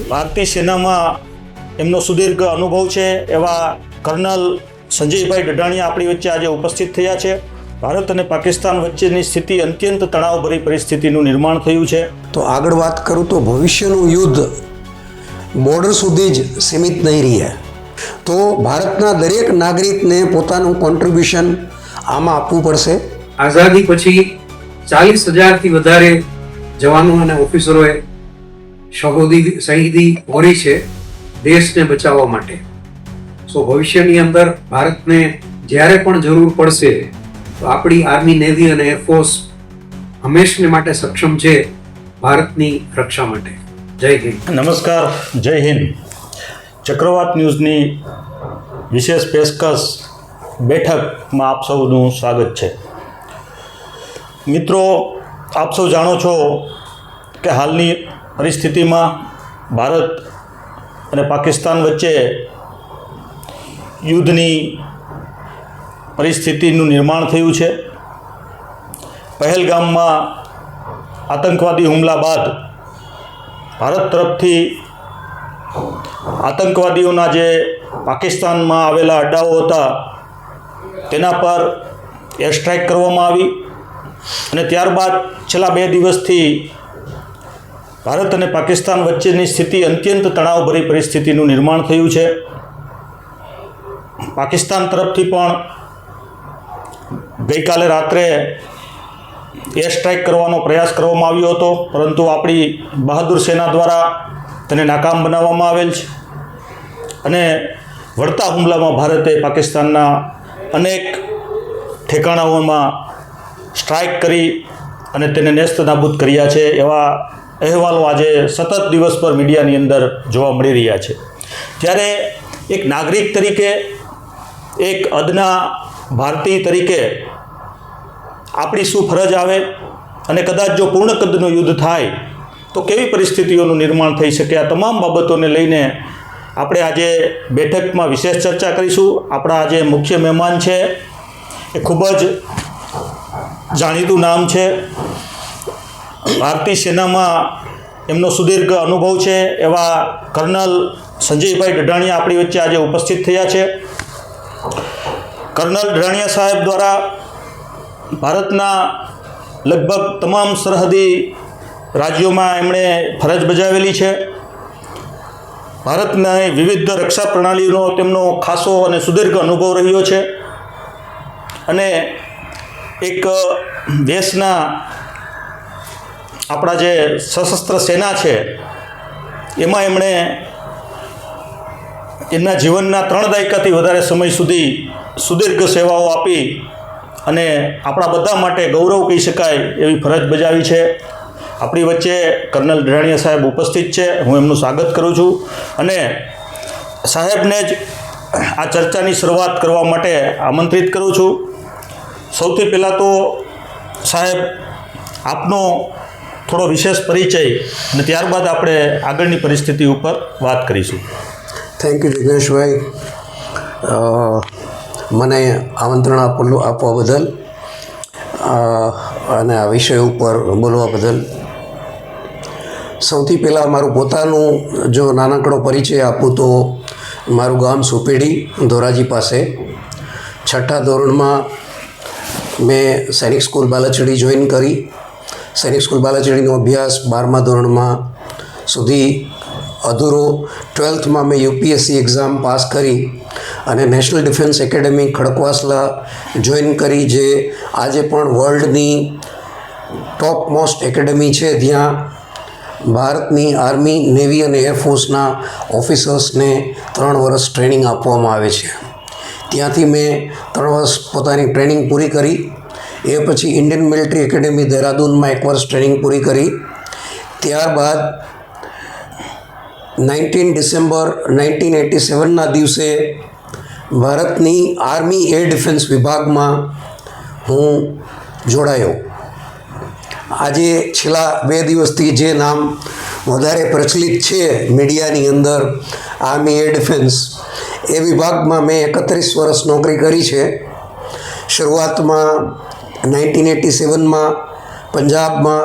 ભારતીય સેનામાં એમનો સુદીર્ઘ અનુભવ છે એવા કર્નલ સંજયભાઈ ડઢાણિયા આપણી વચ્ચે આજે ઉપસ્થિત થયા છે. ભારત અને પાકિસ્તાન વચ્ચેની સ્થિતિ અત્યંત તણાવભરી પરિસ્થિતિનું નિર્માણ થયું છે. તો આગળ વાત કરું તો ભવિષ્યનું યુદ્ધ બોર્ડર સુધી જ સીમિત નહીં રહે. તો ભારતના દરેક નાગરિકને પોતાનું કોન્ટ્રીબ્યુશન આમાં આપવું પડશે. આઝાદી પછી 40,000થી વધારે જવાનો અને ઓફિસરોએ શહીદી વહોરી છે દેશને બચાવવા માટે. સો ભવિષ્યની અંદર ભારતને જ્યારે પણ જરૂર પડશે તો આપણી આર્મી, નેવી અને એરફોર્સ હંમેશને માટે સક્ષમ છે ભારતની રક્ષા માટે. જય હિન્દ. નમસ્કાર, જય હિન્દ. ચક્રવાત ન્યૂઝની વિશેષ પેશકશ બેઠકમાં આપ સૌનું સ્વાગત છે. મિત્રો, આપ સૌ જાણો છો કે હાલની પરિસ્થિતિમાં ભારત અને પાકિસ્તાન વચ્ચે યુદ્ધની પરિસ્થિતિનું નિર્માણ થયું છે. પહેલગામમાં આતંકવાદી હુમલા બાદ ભારત તરફથી આતંકવાદીઓના જે પાકિસ્તાનમાં આવેલા અડ્ડાઓ હતા તેના પર એર સ્ટ્રાઇક કરવામાં આવી અને ત્યારબાદ છેલ્લા 2 દિવસથી ભારત અને પાકિસ્તાન વચ્ચેની સ્થિતિ અત્યંત તણાવભરી પરિસ્થિતિનું નિર્માણ થયું છે. પાકિસ્તાન તરફથી પણ ગઈકાલે રાત્રે એર સ્ટ્રાઇક કરવાનો પ્રયાસ કરવામાં આવ્યો હતો, પરંતુ આપણી બહાદુર સેના દ્વારા તેને નાકામ બનાવવામાં આવેલ છે અને વળતા હુમલામાં ભારતે પાકિસ્તાનના અનેક ઠેકાણાઓમાં સ્ટ્રાઇક કરી અને તેને નેસ્ત નાબૂદ કર્યા છે. એવા અહેવાલો આજે સતત દિવસભર મીડિયાની અંદર જોવા મળી રહ્યા છે. ત્યારે એક નાગરિક તરીકે, એક અદના ભારતીય તરીકે આપણી શું ફરજ આવે અને કદાચ જો પૂર્ણ કદનું યુદ્ધ થાય તો કેવી પરિસ્થિતિઓનું નિર્માણ થઈ શકે, આ તમામ બાબતોને લઈને આપણે આજે બેઠકમાં વિશેષ ચર્ચા કરીશું. આપણા આજે મુખ્ય મહેમાન છે એ ખૂબ જ જાણીતું નામ છે. ભારતીય સેનામાં એમનો સુદીર્ઘ અનુભવ છે એવા કર્નલ સંજયભાઈ ડઢાણિયા આપણી વચ્ચે આજે ઉપસ્થિત થયા છે. કર્નલ ડઢાણિયા સાહેબ દ્વારા ભારતના લગભગ તમામ સરહદી રાજ્યોમાં એમણે ફરજ બજાવેલી છે. ભારતના વિવિધ રક્ષા પ્રણાલીનો તેમનો ખાસો અને સુદીર્ઘ અનુભવ રહ્યો છે અને એક દેશના આપણા જે સશસ્ત્ર સેના છે એમાં એમણે એમના જીવનના 3 દાયકાથી વધારે સમય સુધી સુદીર્ઘ સેવાઓ આપી અને આપણા બધા માટે ગૌરવ કહી શકાય એવી ફરજ બજાવી છે. આપણી વચ્ચે કર્નલ ડઢાણિયા સાહેબ ઉપસ્થિત છે. હું એમનું સ્વાગત કરું છું અને સાહેબને જ આ ચર્ચાની શરૂઆત કરવા માટે આમંત્રિત કરું છું. સૌથી પહેલાં તો સાહેબ, આપનો થોડો વિશેષ પરિચય અને ત્યારબાદ આપણે આગળની પરિસ્થિતિ ઉપર વાત કરીશું. થેન્ક યુ જિગ્નેશભાઈ, મને આમંત્રણ આપવા બદલ અને આ વિષય ઉપર બોલવા બદલ. સૌથી પહેલાં મારું પોતાનું જો નાનકડો પરિચય આપું તો મારું ગામ સુપેડી, ધોરાજી પાસે. 6ઠ્ઠા ધોરણમાં મેં સૈનિક સ્કૂલ બાલાચડી જોઈન કરી. સૈનિક સ્કૂલ બાલાચડીનો અભ્યાસ 12મા ધોરણમાં સુધી અધૂરો. 12થમાં મેં યુપીએસસી એક્ઝામ પાસ કરી અને national defence academy Khadakwasla join કરી, જે આજે પણ વર્લ્ડની ટોપ મોસ્ટ એકેડમી છે. ત્યાં ભારતની આર્મી, નેવી અને એરફોર્સના ઓફિસર્સને 3 વર્ષ ટ્રેનિંગ આપવામાં આવે છે. ત્યાંથી મેં 3 વર્ષ પોતાની ટ્રેનિંગ પૂરી કરી. એ પછી ઇન્ડિયન મિલિટરી એકેડમી દહેરાદૂનમાં 1 વર્ષ ટ્રેનિંગ પૂરી કરી. ત્યારબાદ 19 ડિસેમ્બર 1987ના દિવસે ભારતની આર્મી એર ડિફેન્સ વિભાગમાં હું જોડાયો. આજે છેલ્લા 2 દિવસથી જે નામ વધારે પ્રચલિત છે મીડિયાની અંદર, આર્મી એર ડિફેન્સ, એ વિભાગમાં મેં 31 વર્ષ નોકરી કરી છે. શરૂઆતમાં 1987માં પંજાબમાં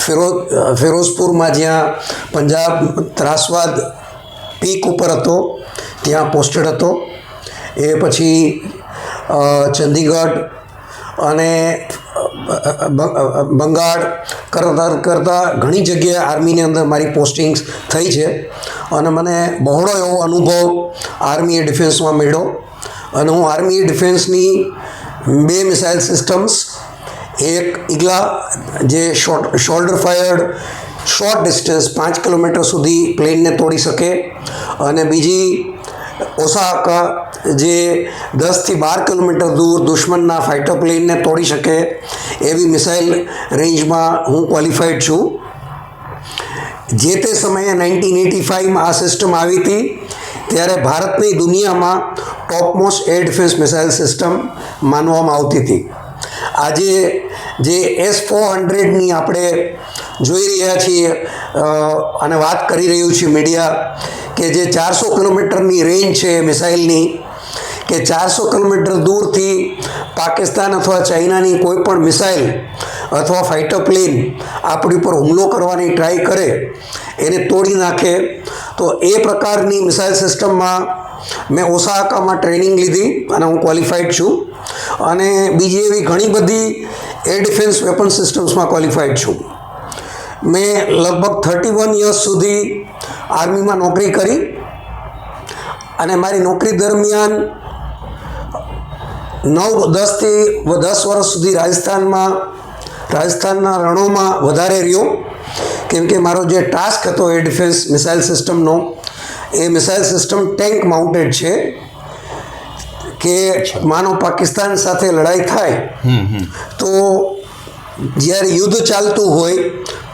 ફિરોઝપુરમાં જ્યાં પંજાબ ત્રાસવાદ પીક ઉપર હતો ત્યાં પોસ્ટેડ હતો. એ પછી ચંદીગઢ અને બંગાળ કરતાં ઘણી જગ્યાએ આર્મીની અંદર મારી પોસ્ટિંગ્સ થઈ છે અને મને બહોળો એવો અનુભવ આર્મી ડિફેન્સમાં મળ્યો. અને હું આર્મી ડિફેન્સની 2 મિસાઇલ સિસ્ટમ્સ, એક ઈગલા જે shoulder fired short distance 5 kilometre સુધી પ્લેનને તોડી શકે, અને બીજી ઓસાકા જે 10થી 12 કિલોમીટર દૂર દુશ્મનના ફાઇટર પ્લેનને તોડી શકે એવી મિસાઇલ રેન્જમાં હું ક્વોલિફાઈડ છું. જે તે સમયે 1985માં આ સિસ્ટમ આવી હતી ત્યારે ભારતની દુનિયામાં topmost air defence missile system માનવામાં આવતી હતી. આજે જે S-400ની આપણે જોઈ રહ્યા છીએ અને વાત કરી રહ્યું છે મીડિયા કે જે 400 કિલોમીટરની રેન્જ છે મિસાઇલની, કે 400 કિલોમીટર દૂરથી પાકિસ્તાન અથવા ચાઇનાની કોઈ પણ મિસાઇલ અથવા ફાઇટર પ્લેન આપણી ઉપર હુમલો કરવાની ટ્રાય કરે, એને તોડી નાખે. તો એ પ્રકારની મિસાઇલ સિસ્ટમમાં મેં ઓસાકામાં ટ્રેનિંગ લીધી અને હું ક્વોલિફાઈડ છું. અને બીજી એવી ઘણી બધી એર ડિફેન્સ વેપન સિસ્ટમ્સમાં ક્વોલિફાઈડ છું. મેં લગભગ 31 યર્સ સુધી આર્મીમાં નોકરી કરી અને મારી નોકરી દરમિયાન 9-10 વર્ષ સુધી રાજસ્થાનના રણોમાં વધારે રહ્યો, કેમ કે મારો જે ટાસ્ક હતો એર ડિફેન્સ મિસાઇલ સિસ્ટમનો, એ મિસાઇલ સિસ્ટમ ટેન્ક માઉન્ટેડ છે કે માનો પાકિસ્તાન સાથે લડાઈ થાય તો જ્યારે યુદ્ધ ચાલતું હોય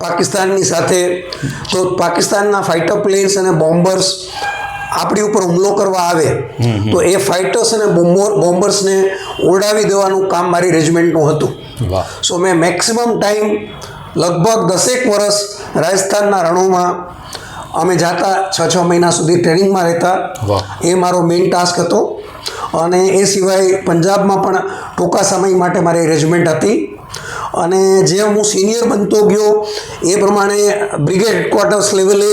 પાકિસ્તાનની સાથે, તો પાકિસ્તાનના ફાઇટર પ્લેન્સ અને બોમ્બર્સ આપણી ઉપર હુમલો કરવા આવે તો એ ફાઇટર્સ અને બોમ્બર્સને ઉડાવી દેવાનું કામ મારી રેજિમેન્ટનું હતું. સો મેં મેક્સિમમ ટાઈમ લગભગ 10 વર્ષ રાજસ્થાનના રણોમાં અમે જતા, 6 મહિના સુધી ટ્રેનિંગમાં રહેતા. એ મારો મેઇન ટાસ્ક હતો. અને એ સિવાય પંજાબમાં પણ ટૂંકા સમય માટે મારી રેજિમેન્ટ હતી. અને જેમ હું સિનિયર બનતો ગયો એ પ્રમાણે બ્રિગેડ હેડક્વાર્ટર્સ લેવલે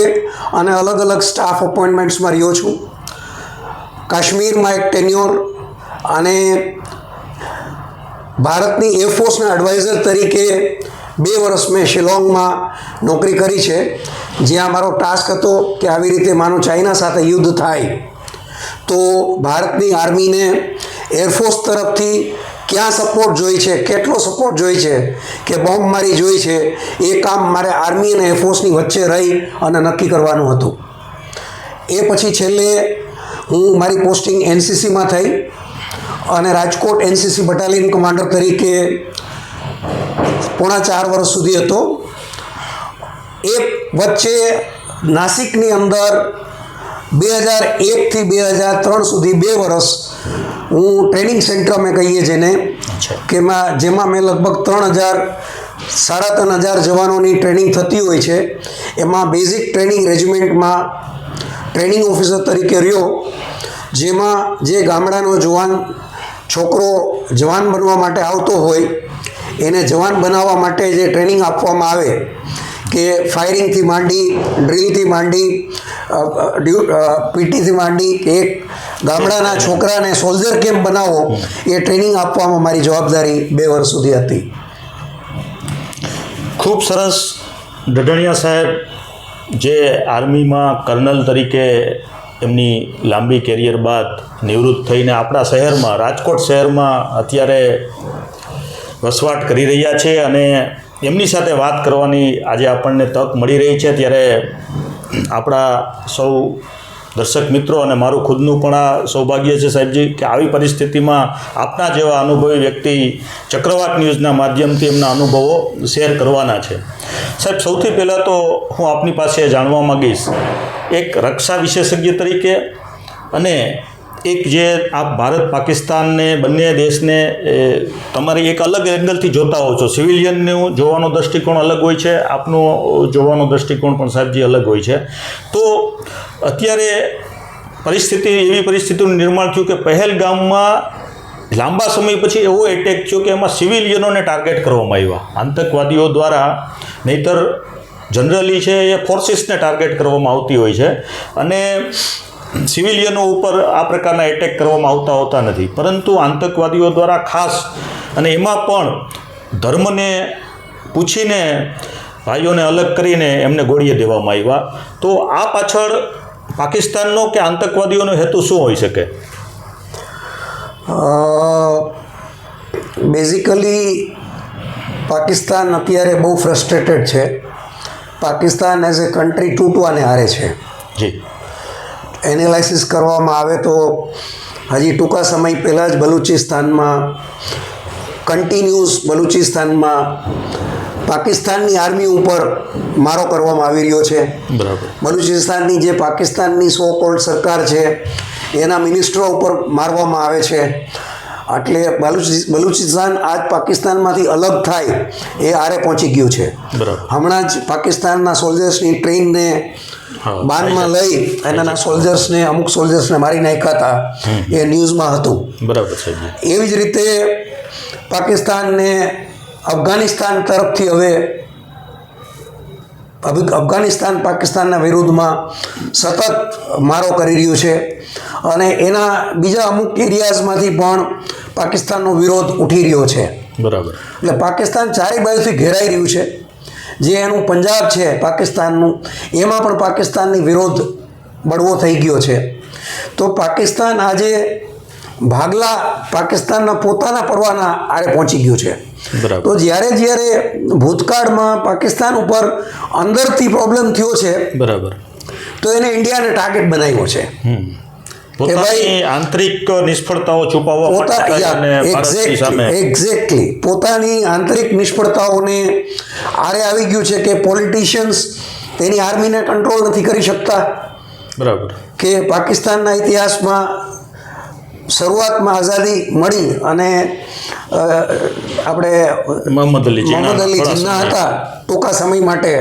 અને અલગ અલગ સ્ટાફ અપોઇન્ટમેન્ટ્સમાં રહ્યો છું. કાશ્મીરમાં એક ટેન્યોર અને ભારતની એરફોર્સના એડવાઇઝર તરીકે 2 વર્ષ મેં શિલોંગમાં નોકરી કરી છે, જ્યાં મારો ટાસ્ક હતો કે આવી રીતે માનો ચાઇના સાથે યુદ્ધ થાય તો ભારતની આર્મીને એરફોર્સ તરફથી ક્યાં સપોર્ટ જોઈએ છે, કેટલો સપોર્ટ જોઈએ છે, કે બોમ્બ મારી જોઈએ છે, એ કામ મારે આર્મી અને એરફોર્સની વચ્ચે રહી અને નક્કી કરવાનું હતું. એ પછી છેલ્લે હું મારી પોસ્ટિંગ NCCમાં થઈ અને રાજકોટ NCC બટાલિયન કમાન્ડર તરીકે 4.5 વર્ષ સુધી હતો. એ વચ્ચે નાસિકની અંદર 2001થી 2003 સુધી 2 વર્ષ હું ટ્રેનિંગ સેન્ટર અમે કહીએ જેને, કે જેમાં મેં લગભગ 3,000-3,500 જવાનોની ટ્રેનિંગ થતી હોય છે. એમાં બેઝિક ટ્રેનિંગ રેજિમેન્ટમાં ટ્રેનિંગ ઓફિસર તરીકે રહ્યો, જેમાં જે ગામડાનો છોકરો જવાન બનવા માટે આવતો હોય એને જવાન બનાવવા માટે જે ટ્રેનિંગ આપવામાં આવે, કે ફાયરિંગથી માંડી, ડ્રીલથી માંડી, પીટીથી માંડી, એક ગામડાના છોકરાને સોલ્જર કેમ બનાવો એ ટ્રેનિંગ આપવામાં મારી જવાબદારી 2 વર્ષ સુધી હતી. ખૂબ સરસ. ડઢણિયા સાહેબ જે આર્મીમાં કર્નલ તરીકે એમની લાંબી કેરિયર બાદ નિવૃત્ત થઈને આપણા શહેરમાં, રાજકોટ શહેરમાં અત્યારે વસવાટ કરી રહ્યા છે અને એમની સાથે વાત કરવાની આજે આપણને તક મળી રહી છે, ત્યારે આપણા સૌ દર્શક મિત્રો અને મારું ખુદનું પણ આ સૌભાગ્ય છે સાહેબજી કે આવી પરિસ્થિતિમાં આપના જેવા અનુભવી વ્યક્તિ ચક્રવાત ન્યૂઝના માધ્યમથી એમના અનુભવો શેર કરવાના છે. સાહેબ, સૌથી પહેલાં તો હું આપની પાસે જાણવા માગીશ, એક રક્ષા વિશેષજ્ઞ તરીકે અને એક જે આપ ભારત પાકિસ્તાનને બંને દેશને તમારી એક અલગ એંગલથી જોતા હો છો. સિવિલિયનનું જોવાનો દૃષ્ટિકોણ અલગ હોય છે, આપનો જોવાનો દૃષ્ટિકોણ પણ સાહેબજી અલગ હોય છે. તો અત્યારે એવી પરિસ્થિતિનું નિર્માણ થયું કે પહેલગામમાં લાંબા સમય પછી એવો એટેક થયો કે એમાં સિવિલિયનોને ટાર્ગેટ કરવામાં આવ્યા આતંકવાદીઓ દ્વારા. નહીંતર જનરલી છે એ ફોર્સિસને ટાર્ગેટ કરવામાં આવતી હોય છે અને સિવિલિયનો ઉપર આ પ્રકારના એટેક કરવામાં આવતા નથી. પરંતુ આતંકવાદીઓ દ્વારા ખાસ અને એમાં પણ ધર્મને પૂછીને ભાઈઓને અલગ કરીને એમને ગોળીએ દેવામાં આવ્યા. તો આ પાછળ પાકિસ્તાનનો કે આતંકવાદીઓનો હેતુ શું હોઈ શકે? બેઝિકલી પાકિસ્તાન અત્યારે બહુ ફ્રસ્ટ્રેટેડ છે. પાકિસ્તાન એઝ એ કન્ટ્રી તૂટવાને હારે છે. જી. એનાલાઇસિસ કરવામાં આવે તો હજી ટૂંકા સમય પહેલાં જ બલુચિસ્તાનમાં પાકિસ્તાનની આર્મી ઉપર મારો કરવામાં આવી રહ્યો છે. બરાબર. બલુચિસ્તાનની જે પાકિસ્તાનની સો કોલ્ડ સરકાર છે એના મિનિસ્ટરો ઉપર મારવામાં આવે છે. એટલે બલુચિસ્તાન આજ પાકિસ્તાનમાંથી અલગ થાય એ આરે પહોંચી ગયું છે. બરાબર. હમણાં જ પાકિસ્તાનના સોલ્જર્સની ટ્રેનને બાનમાં લઈ એના સોલ્જર્સને અમુક સોલ્જર્સને મારી નાખ્યા હતા એ ન્યૂઝમાં હતું. બરાબર છે. એવી જ રીતે પાકિસ્તાનને અફઘાનિસ્તાન તરફથી હવે પાકિસ્તાનના વિરુદ્ધમાં સતત મારો કરી રહ્યું છે અને એના બીજા અમુક એરિયાઝમાંથી પણ પાકિસ્તાનનો વિરોધ ઉઠી રહ્યો છે. બરાબર. એટલે પાકિસ્તાન ચારે બાજુથી ઘેરાઈ રહ્યું છે. જે એનું પંજાબ છે પાકિસ્તાનનું એમાં પણ પાકિસ્તાનની વિરોધ બળવો થઈ ગયો છે. તો પાકિસ્તાન આજે ભાગલા પાકિસ્તાનના પોતાના પરવાના આરે પહોંચી ગયું છે. બરાબર. તો જ્યારે ભૂતકાળમાં પાકિસ્તાન ઉપર અંદરથી પ્રોબ્લેમ થયો છે બરાબર, તો એને ઇન્ડિયાને ટાર્ગેટ બનાવ્યો છે. પોતાની આંતરિક નિષ્ફળતાઓ છુપાવવા માટે અને ભારતની સામે એક્ઝેક્ટલી પોતાની આંતરિક નિષ્ફળતાઓને આરે આવી ગયું છે કે પોલિટિશિયન્સ તેની આર્મીને કંટ્રોલ નથી કરી શકતા. બરાબર. કે પાકિસ્તાનના ઇતિહાસમાં શરૂઆતમાં આઝાદી મળી અને આપણે મોહમ્મદ અલી જીન્ના હતા ટૂંકા સમય માટે.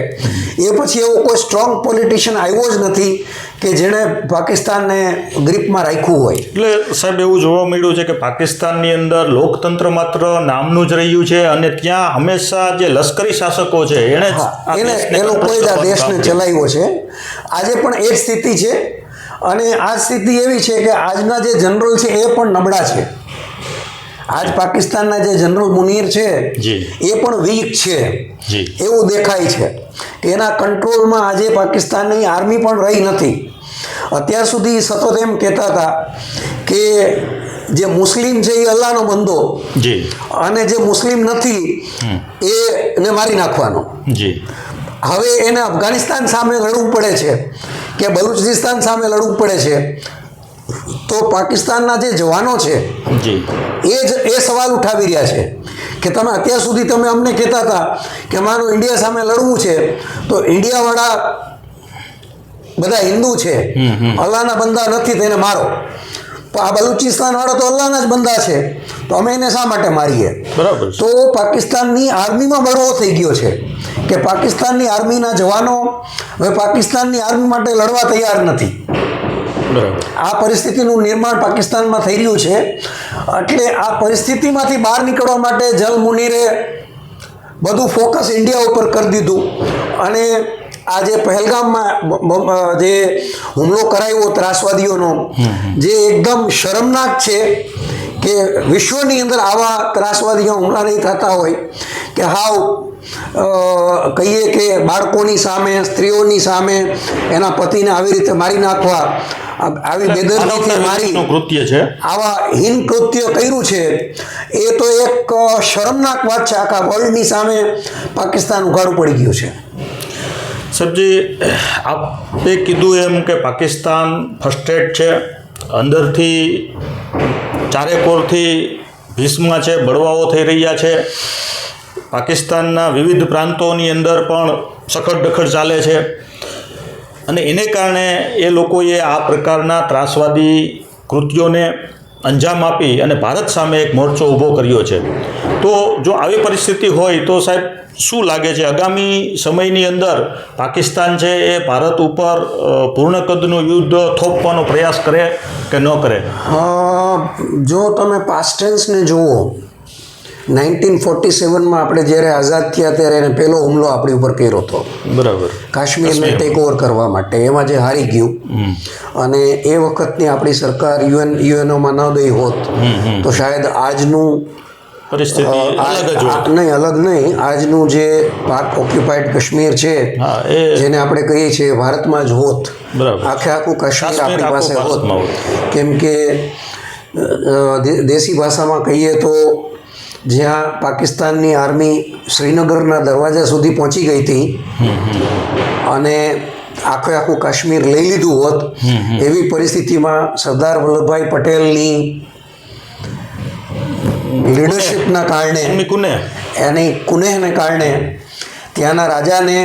એ પછી એવો કોઈ સ્ટ્રોંગ પોલિટિશિયન આવ્યો જ નથી કે જેણે પાકિસ્તાનને ગ્રીપમાં રાખ્યું હોય. એટલે સાહેબ એવું જોવા મળ્યું છે કે પાકિસ્તાનની અંદર લોકતંત્ર માત્ર નામનું જ રહ્યું છે અને ત્યાં હંમેશા જે લશ્કરી શાસકો છે એ લોકોએ જ આ દેશને ચલાવ્યો છે. આજે પણ એ જ સ્થિતિ છે અને આ સ્થિતિ એવી છે કે આજના જે જનરલ છે એ પણ નબળા છે. આજ પાકિસ્તાનના જે જનરલ મુનીર છે એ પણ વીક છે એવું દેખાય છે કે એના કંટ્રોલમાં આજે પાકિસ્તાનની આર્મી પણ રહી નથી. અત્યાર સુધી સતત એમ કહેતા હતા કે જે મુસ્લિમ છે એ અલ્લાહનો બંદો અને જે મુસ્લિમ નથી એને મારી નાખવાનો. હવે એને અફઘાનિસ્તાન સામે લડવું પડે છે કે બલુચિસ્તાન સામે લડવું પડે છે તો પાકિસ્તાનના જે જવાનો છે એ સવાલ ઉઠાવી રહ્યા છે કે તમે અત્યાર સુધી તમે અમને કહેતા હતા કે માનો ઇન્ડિયા સામે લડવું છે તો ઇન્ડિયાવાળા બધા હિન્દુ છે, અલ્લાહના બંદા નથી તેને મારો. આ બલુચિસ્તાન વાળા તો અલ્લાહના જ બંદા છે તો અમે એને શા માટે મારીએ? બરાબર. તો પાકિસ્તાનની આર્મીમાં બળવો થઈ ગયો છે કે પાકિસ્તાનની આર્મીના જવાનો હવે પાકિસ્તાનની આર્મી માટે લડવા તૈયાર નથી. આ પરિસ્થિતિનું નિર્માણ પાકિસ્તાનમાં થઈ રહ્યું છે. એટલે આ પરિસ્થિતિમાંથી બહાર નીકળવા માટે જલ મુનીરે બધું ફોકસ ઇન્ડિયા ઉપર કરી દીધું અને આ જે પહેલગામમાં જે હુમલો કરાયો ત્રાસવાદીઓનો જે એકદમ શરમનાક છે કે વિશ્વની અંદર આવા ત્રાસવાદીઓ હુમલા નહીં થતા હોય કે કહીએ કે બાળકોની સામે, સ્ત્રીઓની સામે એના પતિને આવી રીતે મારી નાખવા, આવી બેદરકારીથી મારી કૃત્ય છે, આવા હીન કૃત્ય કર્યું છે. એ તો એક શરમનાક વાત છે. આખા વર્લ્ડની સામે પાકિસ્તાન ઉઘાડું પડી ગયું છે. સાહેબજી, આપે કીધું એમ કે પાકિસ્તાન ફ્રસ્ટ્રેટ છે, અંદરથી ચારેકોરથી ભીષમાં છે, બળવાઓ થઈ રહ્યા છે. પાકિસ્તાનના વિવિધ પ્રાંતોની અંદર પણ સખત દખડ ચાલે છે અને એને કારણે એ લોકોએ આ પ્રકારના ત્રાસવાદી કૃત્યોને અંજામ આપી અને ભારત સામે એક મોરચો ઊભો કર્યો છે. તો જો આવી પરિસ્થિતિ હોય તો સાહેબ શું લાગે છે આગામી સમયની અંદર પાકિસ્તાન છે એ ભારત ઉપર પૂર્ણ કદનું યુદ્ધ થોપવાનો પ્રયાસ કરે કે ન કરે? જો તમે પાસ્ટ ટેન્સને જુઓ, 1947માં આપણે જ્યારે આઝાદ થયા ત્યારે એને પહેલો હુમલો આપણી ઉપર કર્યો હતો, બરાબર, કાશ્મીરને ટેક ઓવર કરવા માટે. એમાં જે હારી ગયું અને એ વખતની આપણી સરકાર યુએનઓમાં ન ગઈ હોત તો શાયદ આજનું પરિસ્થિતિ અલગ નહીં, આજનું જે પાક ઓક્યુપાઈડ કાશ્મીર છે જેને આપણે કહીએ છીએ ભારતમાં જ હોત. આખે આખું કાશ્મીર આપણી પાસે હોત. કેમ કે દેશી ભાષામાં કહીએ તો જ્યાં પાકિસ્તાનની આર્મી શ્રીનગરના દરવાજા સુધી પહોંચી ગઈ હતી અને આખું કાશ્મીર લઈ લીધું હોત, એવી પરિસ્થિતિમાં સરદાર વલ્લભભાઈ પટેલની લીડરશિપના કારણે, એની કુનેહને કારણે ત્યાંના રાજાને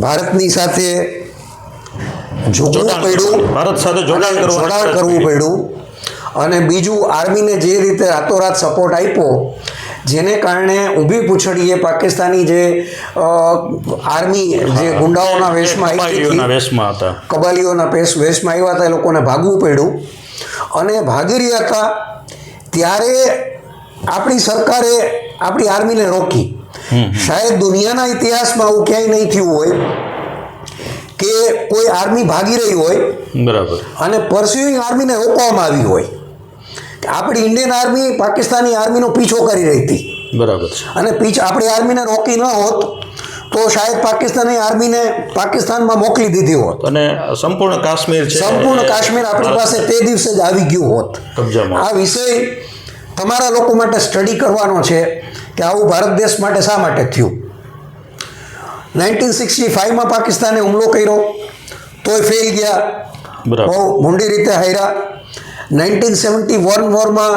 ભારતની સાથે ઝૂકવું પડ્યું, ભારત સાથે જોડાણ કરવું પડ્યું. અને બીજું, આર્મીને જે રીતે રાતોરાત સપોર્ટ આપ્યો, જેને કારણે ઊભી પૂંછડીએ પાકિસ્તાની જે આર્મી જે ગુંડાઓના વેશમાં હતા, કબાલીઓના વેશમાં આવ્યા હતા, એ લોકોને ભાગવું પડ્યું. અને ભાગી રહ્યા હતા ત્યારે આપણી સરકારે આપણી આર્મીને રોકી. શાયદ દુનિયાના ઇતિહાસમાં આવું ક્યાંય નહીં થયું હોય કે કોઈ આર્મી ભાગી રહી હોય, બરાબર, અને પરસ્યુઇંગ આર્મીને રોકવામાં આવી હોય. આપણી ઇન્ડિયન આર્મી પાકિસ્તાની આર્મીનો પીછો કરી રહી હતી, બરાબર, અને આપણી આર્મીને રોકી ન હોત તો શાયદ પાકિસ્તાની આર્મીને પાકિસ્તાનમાં મોકલી દીધી હોત અને સંપૂર્ણ કાશ્મીર આપણી પાસે તે દિવસે જ આવી ગયું હોત. આ વિષય તમારા લોકો માટે સ્ટડી કરવાનો છે કે આવું ભારત દેશ માટે શા માટે થયું. 1965માં પાકિસ્તાને હુમલો કર્યો તોય ફેલ ગયા, બહુ મૂંડી રીતે હાર્યા. 1971 વોરમાં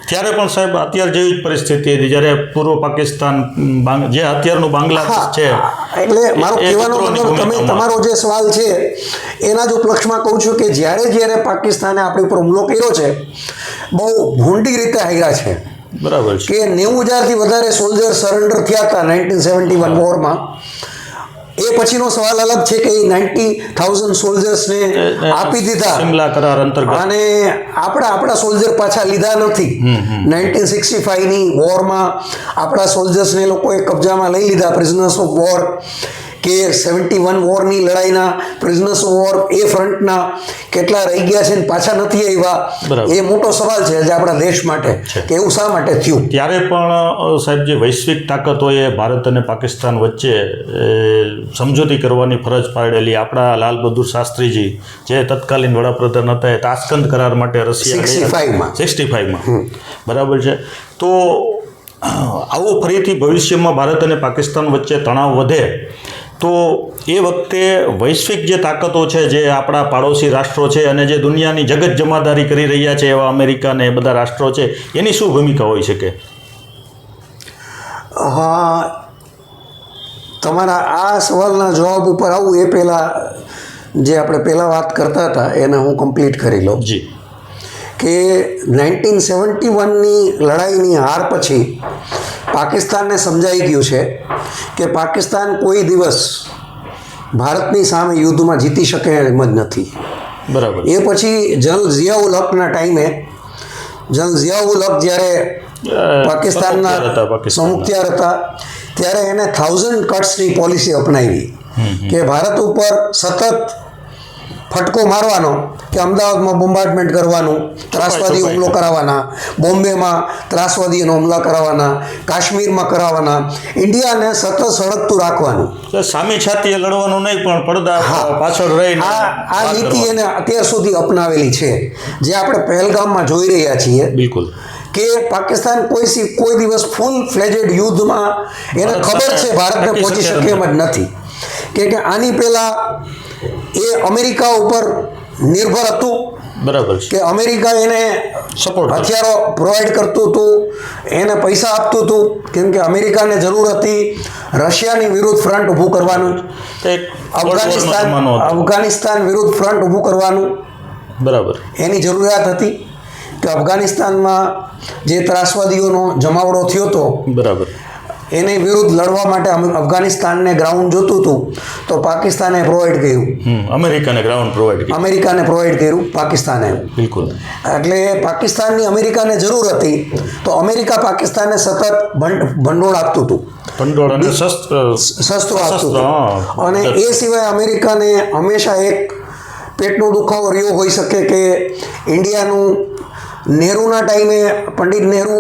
ત્યારે પણ સાહેબ અત્યારે જેવી જ પરિસ્થિતિ હતી, જ્યારે પૂર્વ પાકિસ્તાન જે અત્યારનું બાંગ્લાદેશ છે. એટલે મારો કહેવાનો મતલબ, તમારો જે સવાલ છે એના જ ઉપલક્ષમાં કહું છું કે જ્યારે પાકિસ્તાને આપણી ઉપર હુમલો કર્યો છે, બહુ ભૂંડી રીતે હાર્યા છે. બરાબર છે કે 90,000થી વધારે સોલ્જર સરેન્ડર થયા હતા 1971 વોરમાં. એ પછીનો સવાલ અલગ છે કે 90,000 સોલ્જર્સને આપી દીધા સિમલા કરાર અંતર્ગત, અને આપણા સોલ્જર પાછા લીધા નથી. 1965ની વોરમાં આપણા સોલ્જર્સને લોકોએ કબજામાં લઈ લીધા, પ્રિઝનર્સ ઓફ વોર. કે 71 વોરની લડાઈના પ્રિઝનર્સ ઓફ વોર એ ફ્રન્ટના કેટલા રહી ગયા છે ને પાછા નથી આવ્યા, એ મોટો સવાલ છે આજે આપણા દેશ માટે કે એવું શા માટે થયું. ત્યારે પણ સાહેબ જે વૈશ્વિક તાકાતોએ ભારત અને પાકિસ્તાન વચ્ચે સમજૂતી કરવાની ફરજ પાડેલી, આપણા લાલ બહાદુર શાસ્ત્રીજી જે તત્કાલીન વડાપ્રધાન હતા, એ તાસ્કંદ કરાર માટે રશિયા 65માં, બરાબર છે. તો આવું ફરીથી ભવિષ્યમાં ભારત અને પાકિસ્તાન વચ્ચે તણાવ વધે તો એ વખતે વૈશ્વિક જે તાકાતો છે, જે આપણા પાડોશી રાષ્ટ્રો છે અને જે દુનિયાની જગત જમાદારી કરી રહ્યા છે એવા અમેરિકા ને એ બધા રાષ્ટ્રો છે, એની શું ભૂમિકા હોઈ શકે? હા, તમારા આ સવાલના જવાબ ઉપર આવું એ પહેલાં જે આપણે પહેલાં વાત કરતા હતા એને હું કમ્પ્લીટ કરી લઉં. જી. કે 1971ની લડાઈની હાર પછી પાકિસ્તાનને સમજાઈ ગયું છે કે પાકિસ્તાન કોઈ દિવસ ભારતની સામે યુદ્ધમાં જીતી શકે એમ જ નથી. બરાબર. એ પછી જનરલ ઝિયાઉલ હકના ટાઈમે, જનરલ ઝિયાઉલ હક જ્યારે પાકિસ્તાનના મુખ્તિયાર હતા ત્યારે એને 1000 કટ્સની પોલિસી અપનાવી કે ભારત ઉપર સતત ફટકો મારવાનો, કે અમદાવાદમાં બોમ્બાર્ડમેન્ટ કરવાનું, ત્રાસવાદી હુમલો કરાવવાના, બોમ્બેમાં ત્રાસવાદીઓનો હુમલા કરાવવાના, કાશ્મીરમાં કરાવવાના, ઇન્ડિયાને સતત સળગતું રાખવાનું, સામી છાતીએ લડવાનું નહીં પણ પડદા પાછળ રહીને. આ નીતિ એને અત્યાર સુધી અપનાવેલી છે, જે આપણે પહેલગામમાં જોઈ રહ્યા છીએ. બિલકુલ. કે પાકિસ્તાન કોઈ દિવસ ફૂલ ફ્લેજેડ યુદ્ધમાં એને ખબર છે ભારતને પહોંચી શકે એમ જ નથી. કે આની પહેલાં એ અમેરિકા ઉપર નિર્ભર હતું, બરાબર, કે અમેરિકા એને હથિયારો પ્રોવાઈડ કરતું હતું, એને પૈસા આપતું હતું, કેમ કે અમેરિકાને જરૂર હતી રશિયાની વિરુદ્ધ ફ્રન્ટ ઊભું કરવાનું, અફઘાનિસ્તાન વિરુદ્ધ ફ્રન્ટ ઊભું કરવાનું, બરાબર. એની જરૂરિયાત હતી કે અફઘાનિસ્તાનમાં જે ત્રાસવાદીઓનો જમાવડો થયો હતો બરાબર. એની વિરુદ્ધ લડવા માટે અફઘાનિસ્તાનને ગ્રાઉન્ડ જોતું હતું તો પાકિસ્તાને પ્રોવાઈડ કર્યું. અમેરિકાને ગ્રાઉન્ડ પ્રોવાઈડ કર્યું. અમેરિકાને પ્રોવાઈડ કર્યું પાકિસ્તાને. બિલકુલ. એટલે પાકિસ્તાનની અમેરિકાને જરૂર હતી તો અમેરિકા પાકિસ્તાનને સતત ભંડોળ આપતું હતું, ભંડોળ અને શસ્ત્રો આપતું હતું. અને એ સિવાય અમેરિકાને હંમેશા એક પેટનો દુખાવો રહ્યો હોઈ શકે કે ઇન્ડિયાનું નહેરુના ટાઈમે પંડિત નહેરુ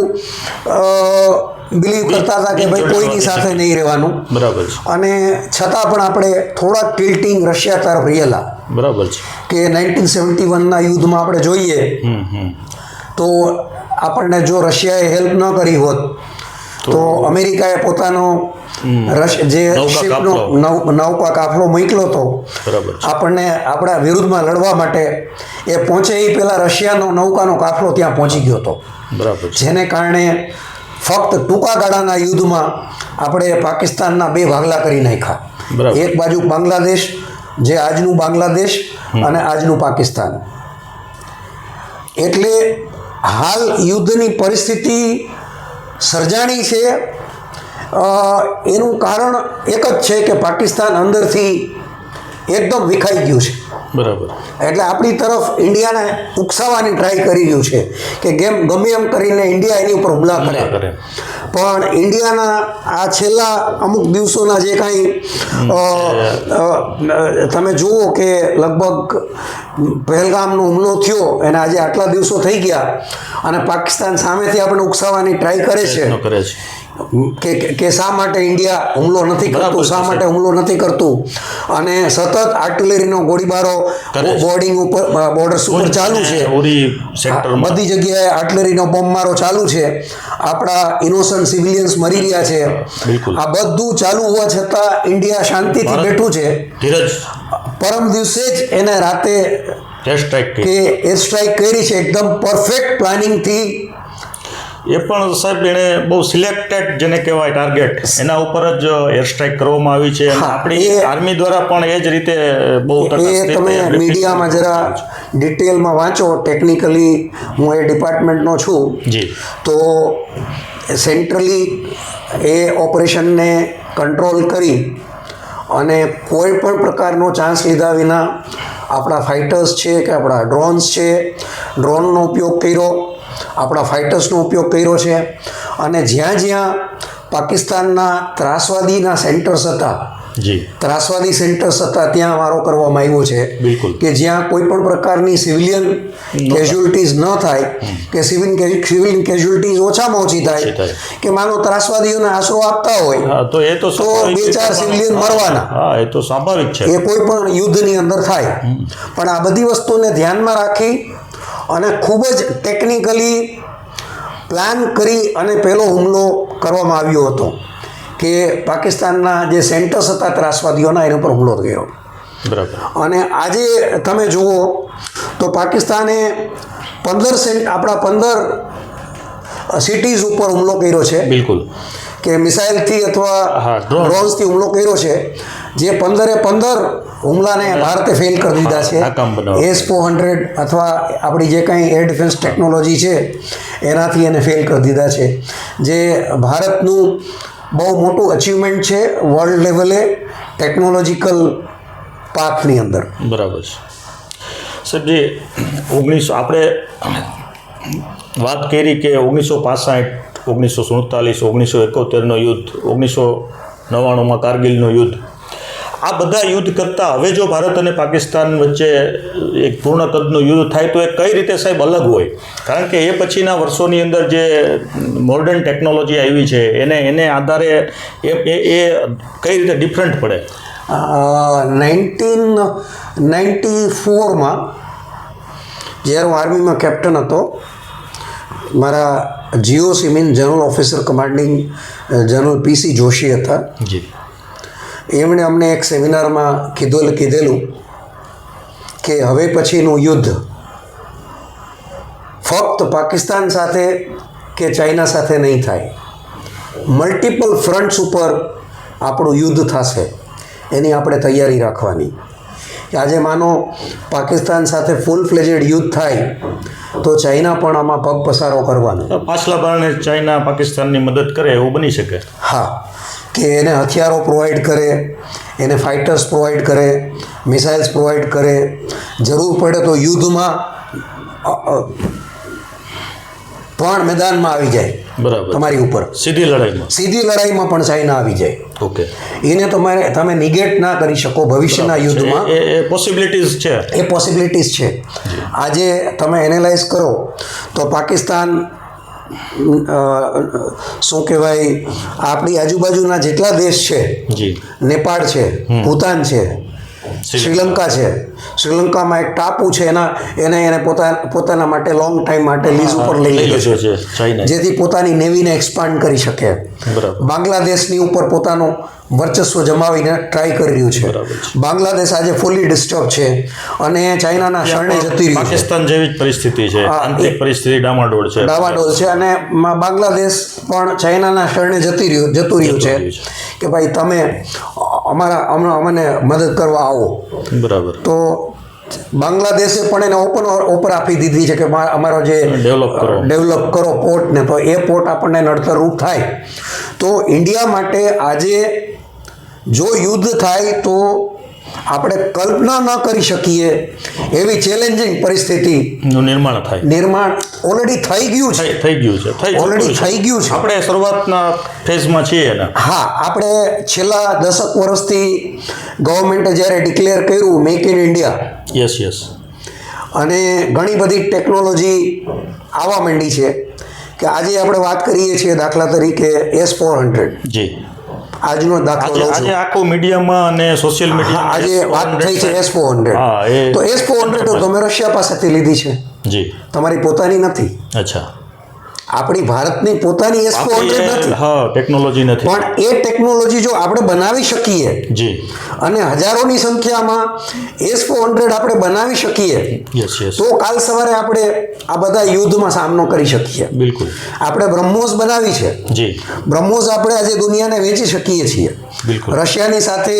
બિલીવ કરતા હતા કે ભાઈ કોઈની સાથે નહીં રહેવાનું. બરાબર છે. અને છતાં પણ આપણે થોડા ટિલ્ટિંગ રશિયા તરફ રહેલા. બરાબર છે. કે 1971ના યુદ્ધમાં આપણે જોઈએ તો આપણને જો રશિયાએ હેલ્પ ન કરી હોત તો અમેરિકાએ પોતાનો જે શિપનો નૌકા કાફલો મોકલ્યો હતો આપણને આપણા વિરુદ્ધમાં લડવા માટે, એ પહોંચે એ પહેલાં રશિયાનો નૌકાનો કાફલો ત્યાં પહોંચી ગયો હતો. બરાબર. જેને કારણે ફક્ત ટૂંકા ગાળાના યુદ્ધમાં આપણે પાકિસ્તાનના 2 ભાગલા કરી નાખ્યા. એક બાજુ બાંગ્લાદેશ, જે આજનું બાંગ્લાદેશ, અને આજનું પાકિસ્તાન. એટલે હાલ યુદ્ધની પરિસ્થિતિ સર્જાણી છે. એનું કારણ એક જ છે કે પાકિસ્તાન અંદરથી એકદમ વિખાઈ ગયું છે. બરાબર. એટલે આપણી તરફ ઇન્ડિયાને ઉકસાવવાની ટ્રાય કરી રહ્યું છે કે ગમે એમ કરીને ઇન્ડિયા એની ઉપર હુમલા કરે. પણ ઇન્ડિયાના આ છેલ્લા અમુક દિવસોના જે કાંઈ તમે જુઓ કે લગભગ પહેલગામનો હુમલો થયો એને આજે આટલા દિવસો થઈ ગયા અને પાકિસ્તાન સામેથી આપણે ઉકસાવવાની ટ્રાય કરે છે કે શા માટે ઇન્ડિયા હુમલો નથી કરતું, શા માટે હુમલો નથી કરતું. અને સતત આર્ટિલરીનો ગોળીબારો બોર્ડર્સ ઉપર ચાલુ છે. બધી જગ્યાએ આર્ટિલરીનો બોમ્બમારો ચાલુ છે. આપણા ઇનોસન્ટ સિવિલિયન્સ મરી રહ્યા છે. આ બધું ચાલુ હોવા છતાં ઇન્ડિયા શાંતિથી બેઠું છે. પરમ દિવસે જ એને રાતે એર સ્ટ્રાઇક કરી છે એકદમ પરફેક્ટ પ્લાનિંગથી. એ પણ સાહેબ એણે બહુ સિલેક્ટેડ જેને કહેવાય ટાર્ગેટ એના ઉપર જ એર સ્ટ્રાઇક કરવામાં આવી છે. આપણી આર્મી દ્વારા પણ એ જ રીતે બહુ તમે મીડિયામાં જરા ડિટેલમાં વાંચો. ટેકનિકલી હું એ ડિપાર્ટમેન્ટનો છું જી. તો સેન્ટ્રલી એ ઓપરેશનને કંટ્રોલ કરી અને કોઈ પણ પ્રકારનો ચાન્સ લીધા વિના આપણા ફાઇટર્સ છે કે આપણા ડ્રોન્સ છે, ડ્રોનનો ઉપયોગ કર્યો, આપણા ફાઇટર્સનો ઉપયોગ કર્યો છે. અને જ્યાં જ્યાં પાકિસ્તાનના ત્રાસવાદીના સેન્ટર્સ હતા, ત્રાસવાદી સેન્ટર્સ હતા, ત્યાં મારો કરવામાં આવ્યો છે. બિલકુલ. કે જ્યાં કોઈ પણ પ્રકારની સિવિલિયન કેઝ્યુઅલ્ટીઝ ન થાય કે સિવિલ કેઝ્યુઅલ્ટીઝ ઓછામાં ઓછી થાય કે માનો ત્રાસવાદીઓને આશરો આપતા હોય તો 2-4 સિવિલિયન મરવાના. એ તો સ્વાભાવિક છે. એ કોઈ પણ યુદ્ધની અંદર થાય. પણ આ બધી વસ્તુને ધ્યાનમાં રાખી અને ખૂબ જ ટેકનિકલી પ્લાન કરી અને પહેલો હુમલો કરવામાં આવ્યો હતો કે પાકિસ્તાનના જે સેન્ટર્સ હતા ત્રાસવાદીઓના એના પર હુમલો કર્યો. બરાબર. અને આજે તમે જુઓ તો પાકિસ્તાને 15 સિટીઝ ઉપર હુમલો કર્યો છે. બિલકુલ. કે મિસાઇલથી અથવા ડ્રોન્સથી હુમલો કર્યો છે. જે 15 હુમલાને ભારતે ફેલ કરી દીધા છે. S-400 અથવા આપણી જે કાંઈ એર ડિફેન્સ ટેકનોલોજી છે એનાથી એને ફેલ કરી દીધા છે. જે ભારતનું બહુ મોટું અચીવમેન્ટ છે વર્લ્ડ લેવલે ટેકનોલોજીકલ પાથની અંદર. બરાબર છે સાહેબજી. આપણે વાત કરી કે 1965, 1947, 1971નો યુદ્ધ, 1999માં કારગિલનું યુદ્ધ, આ બધા યુદ્ધ કરતાં હવે જો ભારત અને પાકિસ્તાન વચ્ચે એક પૂર્ણ કદનું યુદ્ધ થાય તો એ કઈ રીતે સાહેબ અલગ હોય? કારણ કે એ પછીના વર્ષોની અંદર જે મોડર્ન ટેકનોલોજી આવી છે એને આધારે એ કઈ રીતે ડિફરન્ટ પડે? 1994માં જ્યારે હું આર્મીમાં કેપ્ટન હતો, મારા GOC mean general officer commanding general PC Joshi હતા. એમણે અમને એક સેમિનારમાં કીધેલું કે હવે પછીનું યુદ્ધ ફક્ત પાકિસ્તાન સાથે કે ચાઇના સાથે નહીં થાય, મલ્ટિપલ ફ્રન્ટ્સ ઉપર આપણું યુદ્ધ થશે, એની આપણે તૈયારી રાખવાની. કે આજે માનો પાકિસ્તાન સાથે ફૂલ ફ્લેજેડ યુદ્ધ થાય તો ચાઇના પણ આમાં પગ પસારો કરવાનો. પાછલા બારણે ચાઇના પાકિસ્તાનની મદદ કરે એવું બની શકે. હા, કે એને હથિયારો પ્રોવાઈડ કરે, એને ફાઇટર્સ પ્રોવાઈડ કરે, મિસાઇલ્સ પ્રોવાઈડ કરે, જરૂર પડે તો યુદ્ધમાં પણ મેદાનમાં આવી જાય. બરાબર. તમારી ઉપર સીધી લડાઈમાં પણ ચાઇના આવી જાય. ઓકે. એને તમે નિગેટ ના કરી શકો ભવિષ્યના યુદ્ધમાં. એ પોસિબિલિટીઝ છે. એ પોસિબિલિટીઝ છે. આજે તમે એનાલાઇઝ કરો તો પાકિસ્તાન શું કહેવાય, આપણી આજુબાજુના જેટલા દેશ છે, નેપાળ છે, ભૂતાન છે, શ્રીલંકા છે. શ્રીલંકામાં એક ટાપુ છે, એને પોતાના માટે લોંગ ટાઈમ માટે લીઝ ઉપર લઈ લીધો છે, જેથી પોતાની નેવીને એક્સપાન્ડ કરી શકે. બાંગ્લાદેશની ઉપર પોતાનું વર્ચસ્વ જમાવીને ટ્રાય કરી રહ્યું છે. બાંગ્લાદેશ આજે ફૂલી ડિસ્ટર્બ છે અને ચાઇનાના શરણે જતી રહ્યું છે. પાકિસ્તાન જેવી જ પરિસ્થિતિ છે, આંતરિક પરિસ્થિતિ ડામાડોળ છે અને બાંગ્લાદેશ પણ ચાઇનાના શરણે જતું રહ્યું છે કે ભાઈ તમે અમને મદદ કરવા આવો. બરાબર. તો બાંગ્લાદેશે પણ એને ઓફર આપી દીધી છે કે અમારો જે ડેવલપ કરો પોર્ટને, તો એ પોર્ટ આપણને નડતરરૂપ થાય. તો ઇન્ડિયા માટે આજે જો યુદ્ધ થાય તો આપણે કલ્પના ન કરી શકીએ એવી ચેલેન્જિંગ પરિસ્થિતિનું નિર્માણ ઓલરેડી થઈ ગયું છે. આપણે શરૂઆતના ફેઝમાં છીએ ને. હા, આપણે છેલ્લા 10 વર્ષથી ગવર્મેન્ટે જ્યારે ડિક્લેર કર્યું મેક ઇન ઇન્ડિયા, યસ, અને ઘણી બધી ટેકનોલોજી આવવા માંડી છે કે આજે આપણે વાત કરીએ છીએ દાખલા તરીકે S400. જી. આજનો દાખલો લઉં છું. આજે આખું મીડિયામાં અને સોશિયલ મીડિયામાં આજે વાત થઈ છે S400. તો S400 તમે રશિયા પાસેથી લીધી છે. જી. તમારી પોતાની નથી. અચ્છા. આપણી ભારતની પોતાની S400 નથી. હા, ટેકનોલોજી નથી. પણ એ ટેકનોલોજી જો આપણે બનાવી શકીએ, જી, અને હજારોની સંખ્યામાં S400 આપણે બનાવી શકીએ, યસ, તો કાલ સવારે આપણે આ બધા યુદ્ધમાં સામનો કરી શકીએ. બિલકુલ. આપણે બ્રહ્મોસ બનાવી છે. જી. બ્રહ્મોસ આપણે આજે દુનિયાને વેચી શકીએ છીએ. બિલકુલ. રશિયાની સાથે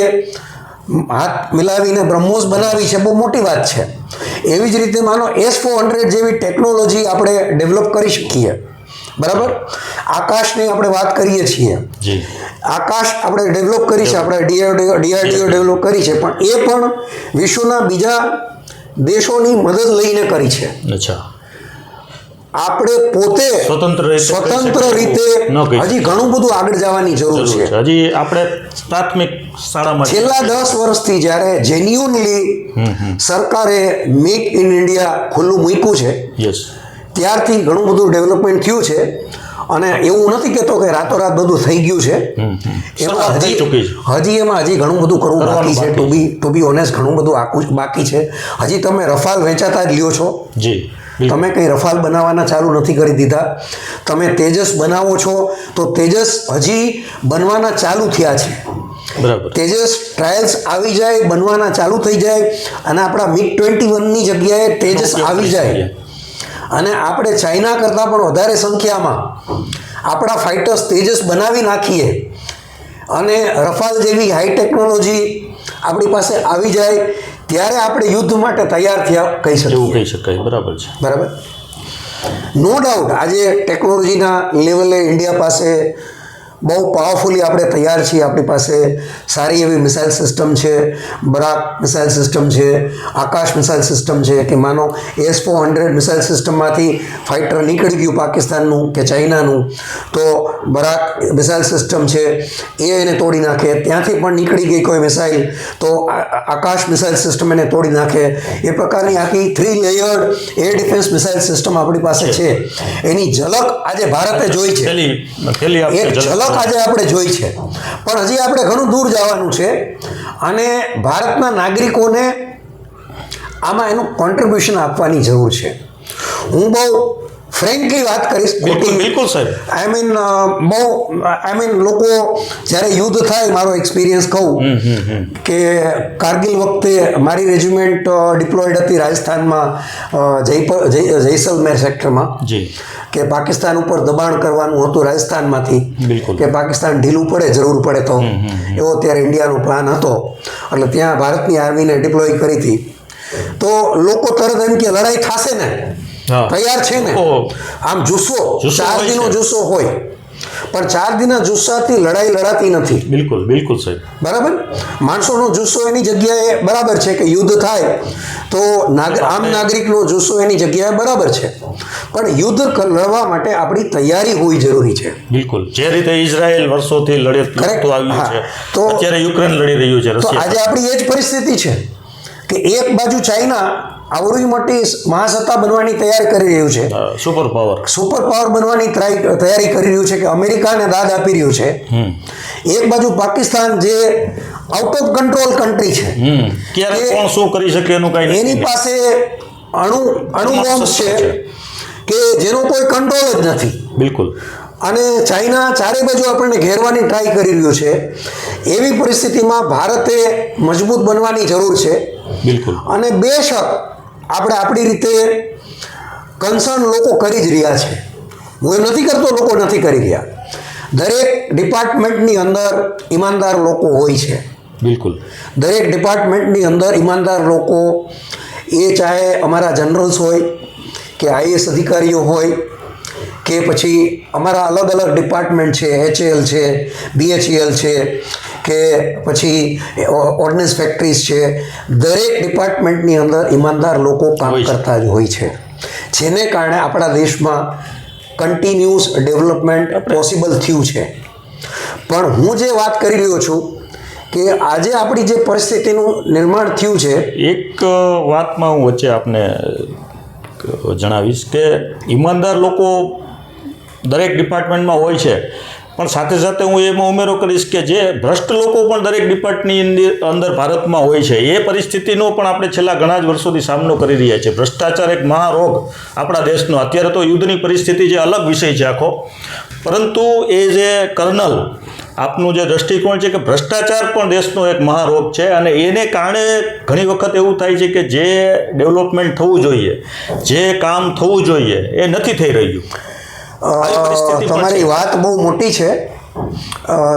હાથ મિલાવીને બ્રહ્મોસ બનાવી છે, બહુ મોટી વાત છે. એવી જ રીતે માનો S400 જેવી ટેકનોલોજી આપણે ડેવલપ કરી શકીએ. બરાબર. આકાશની આપણે વાત કરીએ છીએ. આકાશ આપણે ડેવલપ કરી છે, આપણે DRDO ડેવલપ કરી છે, પણ એ પણ વિશ્વના બીજા દેશોની મદદ લઈને કરી છે. અચ્છા. આપણે પોતે સ્વતંત્ર રીતે હજી ઘણું બધું આગળ જવાની જરૂર છે. હજી આપણે પ્રાથમિક શાળામાં છેલ્લા 10 વર્ષથી જ્યારે જેન્યુઅનલી સરકારે મેક ઇન ઇન્ડિયા ખુલ્લું મૂક્યું છે, ત્યારથી ઘણું બધું ડેવલપમેન્ટ થયું છે. અને એવું નથી કહેતો કે રાતોરાત બધું થઈ ગયું છે. એમાં હજી ઘણું બધું કરવું બાકી છે. ટુ બી ઓનેસ્ટ ઘણું બધું બાકી છે. હજી તમે રફાલ વેચાતા જ લ્યો છો. તમે કંઈ રફાલ બનાવવાના ચાલુ નથી કરી દીધા. તમે તેજસ બનાવો છો તો તેજસ હજી બનવાના ચાલુ થયા છે. તેજસ ટ્રાયલ્સ આવી જાય, બનવાના ચાલુ થઈ જાય, અને આપણા MiG-21ની જગ્યાએ તેજસ આવી જાય, અને આપણે ચાઇના કરતાં પણ વધારે સંખ્યામાં આપણા ફાઇટર્સ તેજસ બનાવી નાખીએ, અને રફાલ જેવી હાઈ ટેકનોલોજી આપણી પાસે આવી જાય, ત્યારે આપણે યુદ્ધ માટે તૈયાર થયા કહી શકાય. બરાબર છે. બરાબર. નો ડાઉટ આજે ટેકનોલોજીના લેવલે ઇન્ડિયા પાસે બહુ પાવરફુલી આપણે તૈયાર છીએ. આપણી પાસે સારી એવી મિસાઇલ સિસ્ટમ છે, બરાક મિસાઇલ સિસ્ટમ છે, આકાશ મિસાઇલ સિસ્ટમ છે, કે માનો S400 મિસાઇલ સિસ્ટમમાંથી ફાઇટર નીકળી ગયું પાકિસ્તાનનું કે ચાઇનાનું, તો બરાક મિસાઇલ સિસ્ટમ છે એ એને તોડી નાખે. ત્યાંથી પણ નીકળી ગઈ કોઈ મિસાઇલ તો આકાશ મિસાઇલ સિસ્ટમ એને તોડી નાખે. એ પ્રકારની આખી 3 layered air defence missile system આપણી પાસે છે. એની ઝલક આજે ભારતે જોઈ છે. આજે આપણે જોઈ છે, પણ હજી આપણે ઘણું દૂર જવાનું છે, અને ભારતના નાગરિકોને આમાં એનું કોન્ટ્રીબ્યુશન આપવાની જરૂર છે. હું બહુ ફ્રેન્કલી વાત કરીશ, બિલકુલ બિલકુલ સાહેબ. આઈ મીન લોકો જ્યારે યુદ્ધ થાય, મારો એક્સપિરિયન્સ કહું કે કારગિલ વખતે મારી રેજિમેન્ટ ડિપ્લોયડ હતી રાજસ્થાનમાં, જૈસલમેર સેક્ટરમાં, જી કે પાકિસ્તાન ઉપર દબાણ કરવાનું હતું રાજસ્થાનમાંથી, બિલકુલ. કે પાકિસ્તાન ઢીલું પડે જરૂર પડે તો, એવો ત્યારે ઇન્ડિયાનો પ્લાન હતો. એટલે ત્યાં ભારતની આર્મીને ડિપ્લોય કરી હતી. તો લોકો તરત એમ કે લડાઈ થશે ને, હા. તૈયાર છે ને, આમ જુસ્સો, જુસ્સો 4 હોય દિનનો છે. જુસ્સો હોય, પણ 4 દિનના જુસ્સાથી લડાઈ લડાતી નથી. બિલકુલ બિલકુલ સાહેબ. બરાબર, માણસોનો જુસ્સો એની જગ્યાએ બરાબર છે કે યુદ્ધ થાય તો આમ નાગરિકનો જુસ્સો એની જગ્યાએ બરાબર છે, પણ યુદ્ધ લડવા માટે આપણી તૈયારી હોવી જરૂરી છે. બિલકુલ, જે રીતે ઇઝરાયલ વર્ષોથી લડતું આવ્યું હા. છે, તો અત્યારે યુક્રેન લડી રહ્યું છે, તો રશિયા. આજે આપણી એ જ પરિસ્થિતિ છે કે એક બાજુ ચાઇના આવડી મોટી મહાસત્તા બનવાની તૈયારી કરી રહ્યું છે, સુપર પાવર. સુપર પાવર બનવાની તૈયારી કરી રહ્યું છે, કે અમેરિકાને દાદ આપી રહ્યું છે. એક બાજુ પાકિસ્તાન જે આઉટ ઓફ કંટ્રોલ કન્ટ્રી છે, ક્યારે કોણ શું કરી શકે એનું કઈ એની પાસે અણુ બોમ્બ છે કે જેનો કોઈ કંટ્રોલ જ નથી. બિલકુલ. અને ચાઇના ચારે બાજુ આપણને ઘેરવાની ટ્રાય કરી રહ્યું છે. એવી પરિસ્થિતિમાં ભારતે મજબૂત બનવાની જરૂર છે. બિલકુલ. અને બેશક આપણે આપણી રીતે કન્સર્ન લોકો કરી જ રહ્યા છે. હું એમ નથી કરતો લોકો નથી કરી રહ્યા. દરેક ડિપાર્ટમેન્ટની અંદર ઈમાનદાર લોકો હોય છે. બિલકુલ. દરેક ડિપાર્ટમેન્ટની અંદર ઈમાનદાર લોકો, એ ચાહે અમારા જનરલ્સ હોય કે આઈએસ અધિકારીઓ હોય કે પછી અમારા અલગ અલગ ડિપાર્ટમેન્ટ છે, HAL છે, BHEL છે, કે પછી ઓર્ડિનન્સ ફેક્ટરીઝ છે, દરેક ડિપાર્ટમેન્ટની અંદર ઈમાનદાર લોકો કામ કરતા જ હોય છે, જેને કારણે આપણા દેશમાં કન્ટિન્યુઅસ ડેવલપમેન્ટ પોસિબલ થયું છે. પણ હું જે વાત કરી રહ્યો છું કે આજે આપણી જે પરિસ્થિતિનું નિર્માણ થયું છે, એક વાતમાં હું વચ્ચે આપને જણાવીશ કે ઈમાનદાર લોકો દરેક ડિપાર્ટમેન્ટમાં હોય છે, પણ સાથે સાથે હું એમાં ઉમેરો કરીશ કે જે ભ્રષ્ટ લોકો પણ દરેક ડિપાર્ટમેન્ટની અંદર ભારતમાં હોય છે. એ પરિસ્થિતિનો પણ આપણે છેલ્લા ઘણા જ વર્ષોથી સામનો કરી રહ્યા છીએ. ભ્રષ્ટાચાર એક મહારોગ આપણા દેશનો. અત્યારે તો યુદ્ધની પરિસ્થિતિ જે અલગ વિષય છે આખો, પરંતુ એ જે કર્નલ આપનું જે દ્રષ્ટિકોણ છે કે ભ્રષ્ટાચાર પણ દેશનો એક મહારોગ છે, અને એને કારણે ઘણી વખત એવું થાય છે કે જે ડેવલપમેન્ટ થવું જોઈએ, જે કામ થવું જોઈએ, એ નથી થઈ રહ્યું. તમારી વાત બહુ મોટી છે.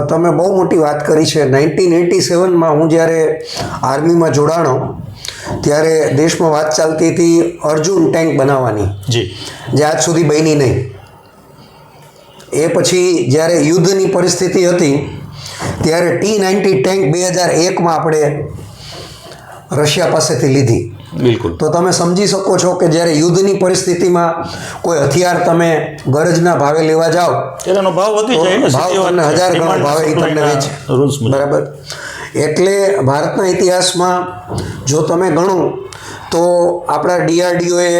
તમે બહુ મોટી વાત કરી છે. 1987માં હું જ્યારે આર્મીમાં જોડાણો ત્યારે દેશમાં વાત ચાલતી હતી અર્જુન ટેન્ક બનાવવાની, જી, જે આજ સુધી બની નહીં. એ પછી જ્યારે યુદ્ધની પરિસ્થિતિ હતી ત્યારે T-90 ટેન્ક 2001માં આપણે રશિયા પાસેથી લીધી. બિલકુલ. તો તમે સમજી શકો છો કે જ્યારે યુદ્ધની પરિસ્થિતિમાં કોઈ હથિયાર તમે ગરજના ભાવે લેવા જાઓ, એનો ભાવ વધી જાય ને, ભાવ તમને 1000 ગણો ભાવે એ તમને વેચે. રૂલ્સ બરાબર. એટલે ભારતના ઇતિહાસમાં જો તમે ગણો તો આપણા DRDOએ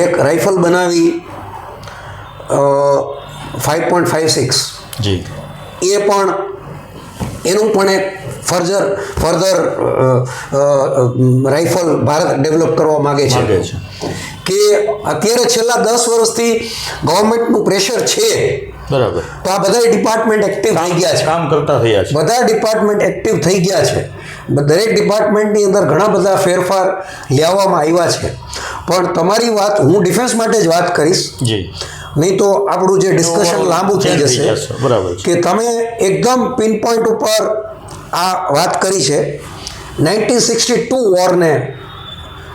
એક રાઇફલ બનાવી 5.56. જી, એ પણ એનું પણ એક ફર્ધર રાઇફલ ભારત ડેવલપ કરવા માગે છે. કે અત્યારે છેલ્લા 10 વર્ષથી ગવર્મેન્ટનું પ્રેશર છે, બરાબર, તો આ બધા ડિપાર્ટમેન્ટ એક્ટિવ થઈ ગયા છે, કામ કરતા થયા છે. બધા ડિપાર્ટમેન્ટ એક્ટિવ થઈ ગયા છે. દરેક ડિપાર્ટમેન્ટની અંદર ઘણા બધા ફેરફાર લાવવામાં આવ્યા છે. પણ તમારી વાત, હું ડિફેન્સ માટે જ વાત કરીશ, જી, નહીં તો આપણું જે ડિસ્કશન લાંબુ થઈ જશે. બરાબર કે તમે એકદમ પિન પોઈન્ટ ઉપર આ વાત કરી છે. 1962 વોરને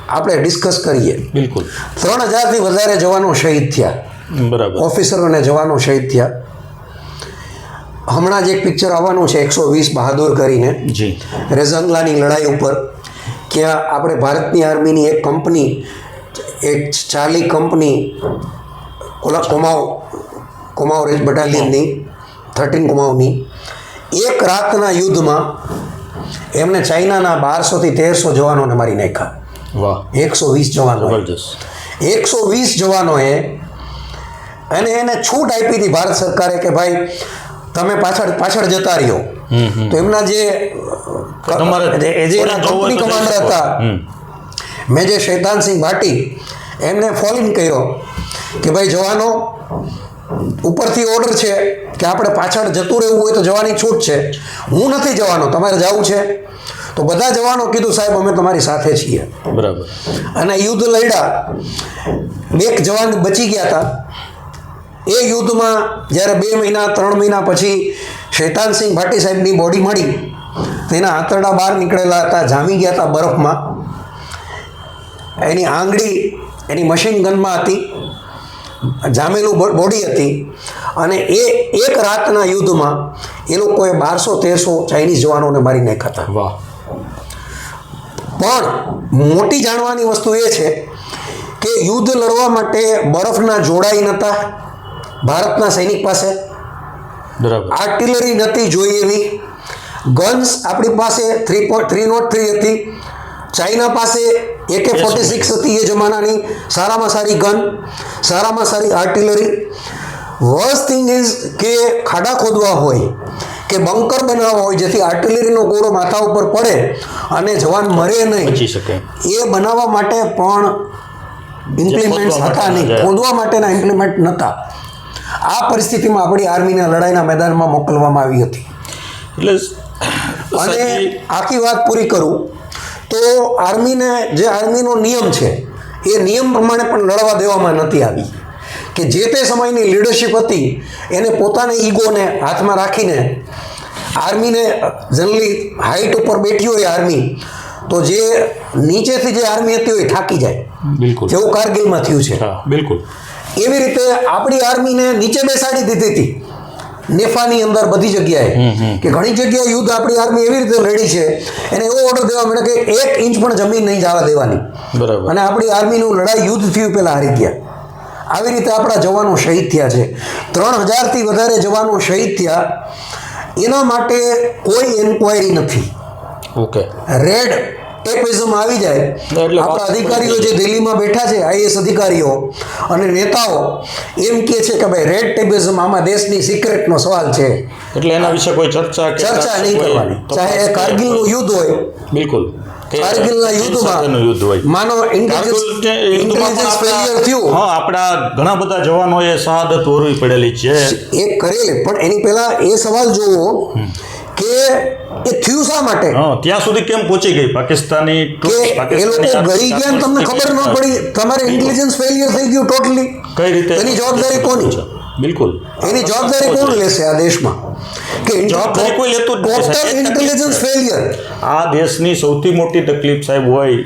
આપણે ડિસ્કસ કરીએ. બિલકુલ. 3000થી વધારે જવાનો શહીદ થયા, બરાબર, ઓફિસરો અને જવાનો શહીદ થયા. હમણાં જ એક પિક્ચર આવવાનું છે 120 બહાદુર કરીને, જી, રેઝંગલાની લડાઈ ઉપર. ક્યાં આપણે ભારતની આર્મીની એક કંપની, એક ચાર્લી કંપની, ઓલા કુમાઉ રેજ બટાલિયનની 13 કુમાઉની, એક રાતના યુદ્ધમાં એમને ચાઇનાના 1200થી 1300 જવાનોને મારી નાખ્યા. વાહ, 120 જવાનો, જબરજસ્ત. 120 જવાનોએ. અને એને છૂટ આપી હતી ભારત સરકારે કે ભાઈ તમે પાછળ જતા રહ્યો. તો એમના જે કંપની કમાન્ડર હતા મેજર શૈતાનસિંહ ભાટી, એમને ફોન કર્યો કે ભાઈ જવાનો ઉપરથી ઓર્ડર છે કે આપણે પાછળ જતું રહેવું હોય તો જવાની છૂટ છે, હું નથી જવાનો, તમારે જવું છે. તો બધા જવાનો કીધું સાહેબ અમે તમારી સાથે છીએ. બરાબર. અને યુદ્ધ લડ્યા, 2 જવાન બચી ગયા હતા. એ યુદ્ધમાં જ્યારે 2 મહિના 3 મહિના પછી શૈતાનસિંહ ભાટી સાહેબની બોડી મળી, તેના આંતરડા બહાર નીકળેલા હતા, જામી ગયા હતા બરફમાં. એની આંગળી એની મશીન ગનમાં હતી, જામેલું બોડી હતી. અને એ એક રાતના યુદ્ધમાં એ લોકોએ 1200-1300 ચાઇનીઝ જવાનોને મારી નાખ્યા હતા. વાહ. પણ મોટી જાણવાની વસ્તુ એ છે કે યુદ્ધ લડવા માટે બરફના જોડાઈ નહોતા ભારતના સૈનિક પાસે, બરાબર. આર્ટિલરી નથી જોઈએ એવી, ગન્સ આપણી પાસે 303 હતી, ચાઇના પાસે AK-46 હતી એ જમાનાની સારામાં સારી ગન, સારામાં સારી આર્ટિલરી. વર્સ્ટ થિંગ ઇઝ કે ખાડા ખોદવા હોય કે બંકર બનાવવા હોય જેથી આર્ટિલરીનો ગોળો માથા ઉપર પડે અને જવાન મરે નહીં, બચી શકે, એ બનાવવા માટે પણ ઇમ્પ્લિમેન્ટ્સ હતા નહીં, ખોદવા માટેના ઇમ્પ્લિમેન્ટ નહોતા. આ પરિસ્થિતિમાં આપણી આર્મીને લડાઈના મેદાનમાં મોકલવામાં આવી હતી. એટલે અને આખી વાત પૂરી કરું તો આર્મીને જે આર્મીનો નિયમ છે એ નિયમ પ્રમાણે પણ લડવા દેવામાં નથી આવી. કે જે તે સમયની લીડરશિપ હતી એને પોતાના ઈગોને હાથમાં રાખીને આર્મીને જનરલી હાઈટ ઉપર બેઠી હોય આર્મી તો જે નીચેથી જે આર્મી હતી હોય થાકી જાય, બિલકુલ જેવું કારગિલમાં થયું છે. હા, બિલકુલ. એવી રીતે આપણી આર્મીને નીચે બેસાડી દીધી હતી નેફાની અંદર બધી જગ્યાએ, કે ઘણી જગ્યાએ યુદ્ધ આપણી આર્મી એવી રીતે લડી છે એને એવો ઓર્ડર દેવા મળે કે 1 ઇંચ પણ જમીન નહીં જવા દેવાની. બરાબર. અને આપણી આર્મીનું લડાઈ યુદ્ધ થયું પહેલાં હારી ગયા. આવી રીતે આપણા જવાનો શહીદ થયા છે. 3000થી વધારે જવાનો શહીદ થયા. એના માટે કોઈ એન્ક્વાયરી નથી. ઓકે. રેડ ટેપિઝમ આવી જાય. આપણા અધિકારીઓ જે દિલ્હીમાં બેઠા છે IAS અધિકારીઓ અને નેતાઓ એમ કહે છે કે ભાઈ રેડ ટેપિઝમ આમાં દેશની સિક્રેટનો સવાલ છે, એટલે એના વિશે કોઈ ચર્ચા નહીં કરવાની. ચાહે કારગિલનું યુદ્ધ હોય, બિલકુલ, કારગિલના યુદ્ધમાં માનો ઇન્ટેલિજન્સ ફેલિયર થયું, હા, આપણા ઘણા બધા જવાનોએ શહાદત વરવી પડેલી છે એ કરેલી. પણ એની પહેલા એ સવાલ જોવો કે એ થયું શા માટે, ત્યાં સુધી કેમ પહોંચી ગઈ પાકિસ્તાની કે એ લોકો ગઈ ગયા ને તમને ખબર ન પડી, તમારે ઇન્ટેલિજન્સ ફેલિયર થઈ ગયું ટોટલી. કઈ રીતે એની જવાબદારી કોની? બિલકુલ, એની જવાબદારી કોણ લેશે આ દેશમાં? કે જવાબદારી કોઈ લેતું જ નથી. Total intelligence failure. આ દેશની સૌથી મોટી તકલીફ સાહેબ હોય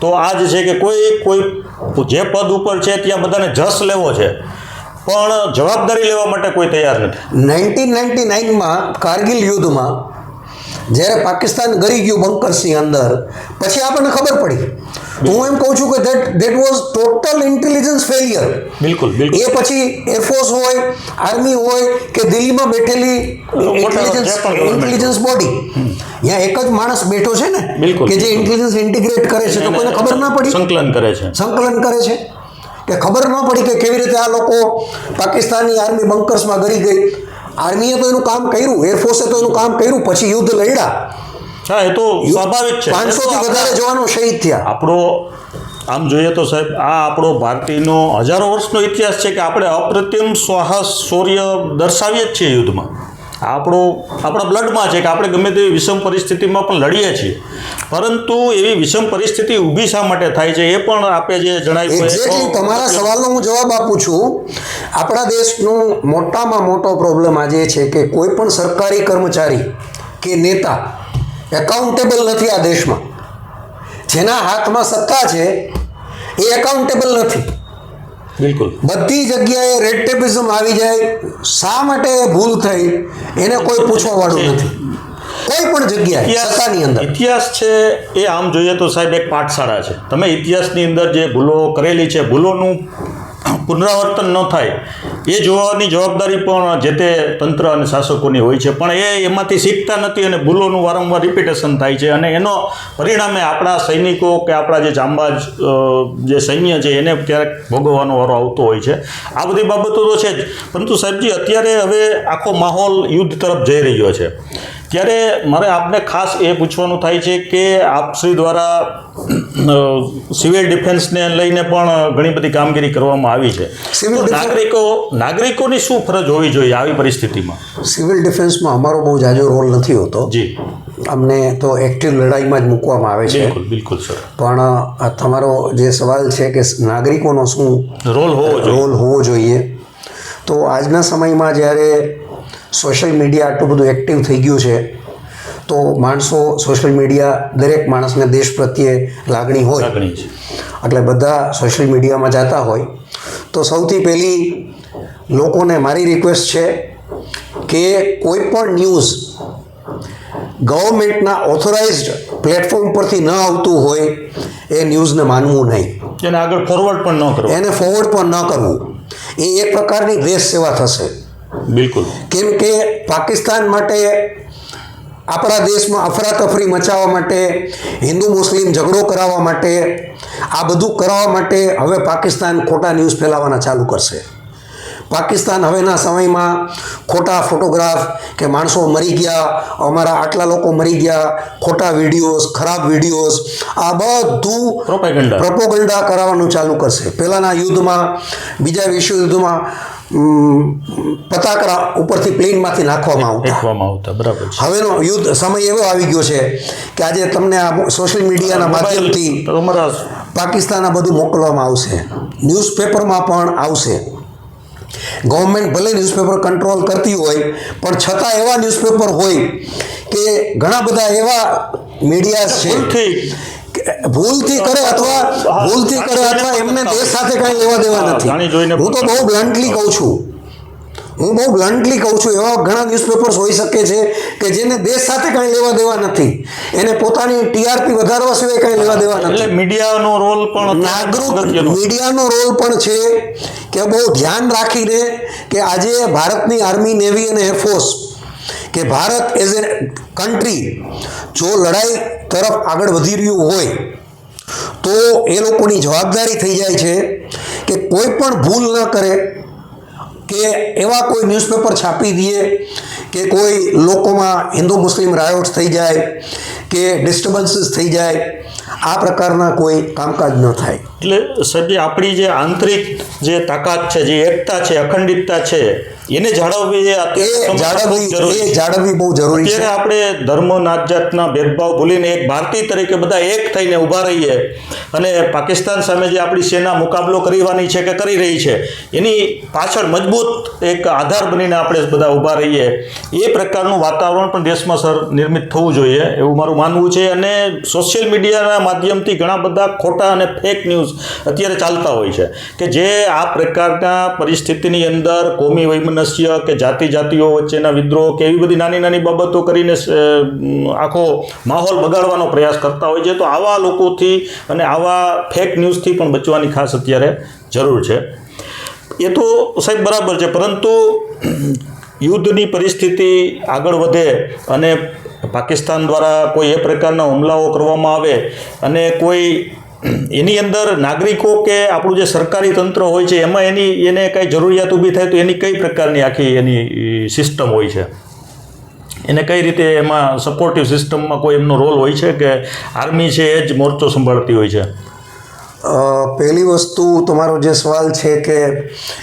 તો આ જ છે કે કોઈ જે પદ ઉપર છે ત્યાં બધાને જશ લેવો છે પણ જવાબદારી લેવા માટે કોઈ તૈયાર નથી. 1999માં કારગિલ યુદ્ધમાં જ્યારે પાકિસ્તાન ગરી ગયું બંકર્સની અંદર, પછી આપણને ખબર પડી. હું એમ કહું છું કે that was total intelligence failure. બિલકુલ, બિલકુલ. એ પછી એરફોર્સ હોય, આર્મી હોય કે દિલ્હીમાં બેઠેલી ઇન્ટેલિજન્સ બોડી, ત્યાં એક જ માણસ બેઠો છે ને કે જે ઇન્ટેલિજન્સ ઇન્ટિગ્રેટ કરે છે, તો કોઈને ખબર ના પડી, સંકલન કરે છે. કે ખબર ન પડી કે કેવી રીતે આ લોકો પાકિસ્તાની આર્મી બંકર્સમાં ગરી ગઈ. આર્મીએ તો એનું કામ કર્યું, એરફોર્સે તો એનું કામ કર્યું, પછી યુદ્ધ લડ્યા. હા, એ તો સ્વાભાવિક છે. 500થી વધારે જવાનો શહીદ થયા. આપણો આમ જોઈએ તો સાહેબ આ આપણો ભારતીયનો હજારો વર્ષનો ઇતિહાસ છે કે આપણે અપ્રતિમ સાહસ શૌર્ય દર્શાવીએ જ છીએ યુદ્ધમાં. આપણા બ્લડમાં છે કે આપણે ગમે તેવી વિષમ પરિસ્થિતિમાં પણ લડીએ છીએ, પરંતુ એવી વિષમ પરિસ્થિતિ ઊભી શા માટે થાય છે એ પણ આપણે જે જણાવ્યું. એક્ઝેક્ટલી તમારા સવાલનો હું જવાબ આપું છું. આપણા દેશનો મોટામાં મોટો પ્રોબ્લેમ આજે છે કે કોઈ પણ સરકારી કર્મચારી કે નેતા એકાઉન્ટેબલ નથી આ દેશમાં. જેના હાથમાં સત્તા છે એ એકાઉન્ટેબલ નથી. બિલકુલ, બધી જગ્યાએ રેડ ટેપિઝમ આવી જાય. શા માટે ભૂલ થઈ એને કોઈ પૂછવા વાળું નથી કોઈ પણ જગ્યાએ સત્તાની અંદર. ઇતિહાસ છે એ આમ જોઈએ તો સાહેબ એક પાઠશાળા છે. તમે ઇતિહાસની અંદર જે ભૂલો કરેલી છે, ભૂલોનું પુનરાવર્તન ન થાય એ જોવાની જવાબદારી પણ જે તે તંત્ર અને શાસકોની હોય છે, પણ એમાંથી શીખતા નથી અને ભૂલોનું વારંવાર રિપીટેશન થાય છે અને એનો પરિણામે આપણા સૈનિકો કે આપણા જે જાંબાજ જે સૈન્ય છે એને ક્યારેક ભોગવવાનો વારો આવતો હોય છે. આ બધી બાબતો તો છે જ, પરંતુ સાહેબજી અત્યારે હવે આખો માહોલ યુદ્ધ તરફ જઈ રહ્યો છે, ત્યારે મારે આપને ખાસ એ પૂછવાનું થાય છે કે આપશ્રી દ્વારા સિવિલ ડિફેન્સને લઈને પણ ઘણી બધી કામગીરી કરવામાં આવી છે. નાગરિકોની શું ફરજ હોવી જોઈએ આવી પરિસ્થિતિમાં? સિવિલ ડિફેન્સમાં અમારો બહુ જાજો રોલ નથી હોતો. જી, અમને તો એક્ટિવ લડાઈમાં જ મૂકવામાં આવે છે. બિલકુલ બિલકુલ સર. પણ આ તમારો જે સવાલ છે કે નાગરિકોનો શું રોલ હોવો જોઈએ, તો આજના સમયમાં જ્યારે સોશિયલ મીડિયા આટલું બધું એક્ટિવ થઈ ગયું છે, તો માણસો સોશિયલ મીડિયા, દરેક માણસને દેશ પ્રત્યે લાગણી હોય, એટલે બધા સોશિયલ મીડિયામાં જતા હોય. તો સૌથી પહેલી લોકોને મારી રિક્વેસ્ટ છે કે કોઈ પણ ન્યૂઝ ગવર્મેન્ટના ઓથોરાઇઝડ પ્લેટફોર્મ પરથી ન આવતું હોય એ ન્યૂઝને માનવું નહીં, એને આગળ ફોરવર્ડ પણ ન કરવું, એને ફોરવર્ડ પણ ન કરવું. એ એક પ્રકારની દેશ સેવા થશે. બિલકુલ. કેમ કે પાકિસ્તાન માટે, આપણા દેશમાં અફરાતફરી મચાવવા માટે, હિન્દુ મુસ્લિમ ઝઘડો કરાવવા માટે, આ બધું કરાવવા માટે હવે પાકિસ્તાન ખોટા ન્યૂઝ ફેલાવવાના ચાલુ કરશે. પાકિસ્તાન હવેના સમયમાં ખોટા ફોટોગ્રાફ કે માણસો મરી ગયા, અમારા આટલા લોકો મરી ગયા, ખોટા વિડીયોઝ, ખરાબ વિડીયોઝ, આ બધું પ્રોપોગન્ડા કરાવવાનું ચાલુ કરશે. પહેલાંના યુદ્ધમાં, બીજા વિશ્વ યુદ્ધમાં પતાકડા ઉપરથી પ્લેનમાંથી નાખવામાં આવતા. બરાબર. હવેનો યુદ્ધ સમય એવો આવી ગયો છે કે આજે તમને આ સોશિયલ મીડિયાના માધ્યમથી પાકિસ્તાન આ બધું મોકલવામાં આવશે, ન્યૂઝપેપરમાં પણ આવશે. ગવર્મેન્ટ ભલે ન્યૂઝપેપર કંટ્રોલ કરતી હોય, પણ છતાં એવા ન્યૂઝપેપર હોય કે ઘણા બધા એવા મીડિયા છે ભૂલથી કરે અથવા એમને દેશ સાથે કાંઈ લેવા દેવા નથી. હું તો બહુ બ્લન્ટલી કહું છું, એવા ઘણા ન્યૂઝપેપર્સ હોઈ શકે છે કે જેને દેશ સાથે કાંઈ લેવા દેવા નથી, એને પોતાની ટીઆરપી વધારવા સિવાય કાંઈ લેવા દેવા નથી. એટલે મીડિયાનો રોલ પણ, મીડિયાનો રોલ પણ છે કે બહુ ધ્યાન રાખીને કે આજે ભારતની આર્મી, નેવી અને એરફોર્સ, કે ભારત એઝ એ કન્ટ્રી જો લડાઈ તરફ આગળ વધી રહ્યું હોય તો એ લોકોની જવાબદારી થઈ જાય છે કે કોઈ પણ ભૂલ ન કરે, કે એવા કોઈ ન્યૂઝપેપર છાપી દે કે કોઈ લોકોમાં હિન્દુ મુસ્લિમ રાયોટ્સ થઈ જાય કે ડિસ્ટર્બન્સીસ થઈ જાય, આ પ્રકારના કોઈ કામકાજ ન થાય. એટલે સાહેબ, આપણી જે આંતરિક જે તાકાત છે, જે એકતા છે, અખંડિતતા છે, એને જાળવવી બહુ જરૂરી છે. આપણે ધર્મ, નાત, જાતના ભેદભાવ ભૂલીને એક ભારતીય તરીકે બધા એક થઈને ઊભા રહીએ અને પાકિસ્તાન સામે જે આપણી સેના મુકાબલો કરવાની છે કે કરી રહી છે, એની પાછળ મજબૂત એક આધાર બનીને આપણે બધા ઊભા રહીએ, એ પ્રકારનું વાતાવરણ પણ દેશમાં સર નિર્મિત થવું જોઈએ એવું મારું માનવું છે. અને સોશિયલ મીડિયાના માધ્યમથી ઘણા બધા ખોટા અને ફેક ન્યૂઝ અત્યારે ચાલતા હોય છે કે જે આ પ્રકારના પરિસ્થિતિની અંદર કોમી વૈમનસ્ય કે જાતિઓ વચ્ચેના વિદ્રોહ કે એવી બધી નાની નાની બાબતો કરીને આખો માહોલ બગાડવાનો પ્રયાસ કરતા હોય છે. તો આવા લોકોથી અને આવા ફેક ન્યૂઝથી પણ બચવાની ખાસ અત્યારે જરૂર છે. એ તો સાહેબ બરાબર છે, પરંતુ યુદ્ધની પરિસ્થિતિ આગળ વધે અને પાકિસ્તાન દ્વારા કોઈ એ પ્રકારના હુમલાઓ કરવામાં આવે અને કોઈ એની અંદર નાગરિકો કે આપણું જે સરકારી તંત્ર હોય છે એમાં એને કંઈ જરૂરિયાત ઊભી થાય તો એની કઈ પ્રકારની આખી એની સિસ્ટમ હોય છે, એને કઈ રીતે એમાં સપોર્ટિવ સિસ્ટમમાં કોઈ એમનો રોલ હોય છે કે આર્મી છે એ જ મોરચો સંભાળતી હોય છે? પહેલી વસ્તુ, તમારો જે સવાલ છે કે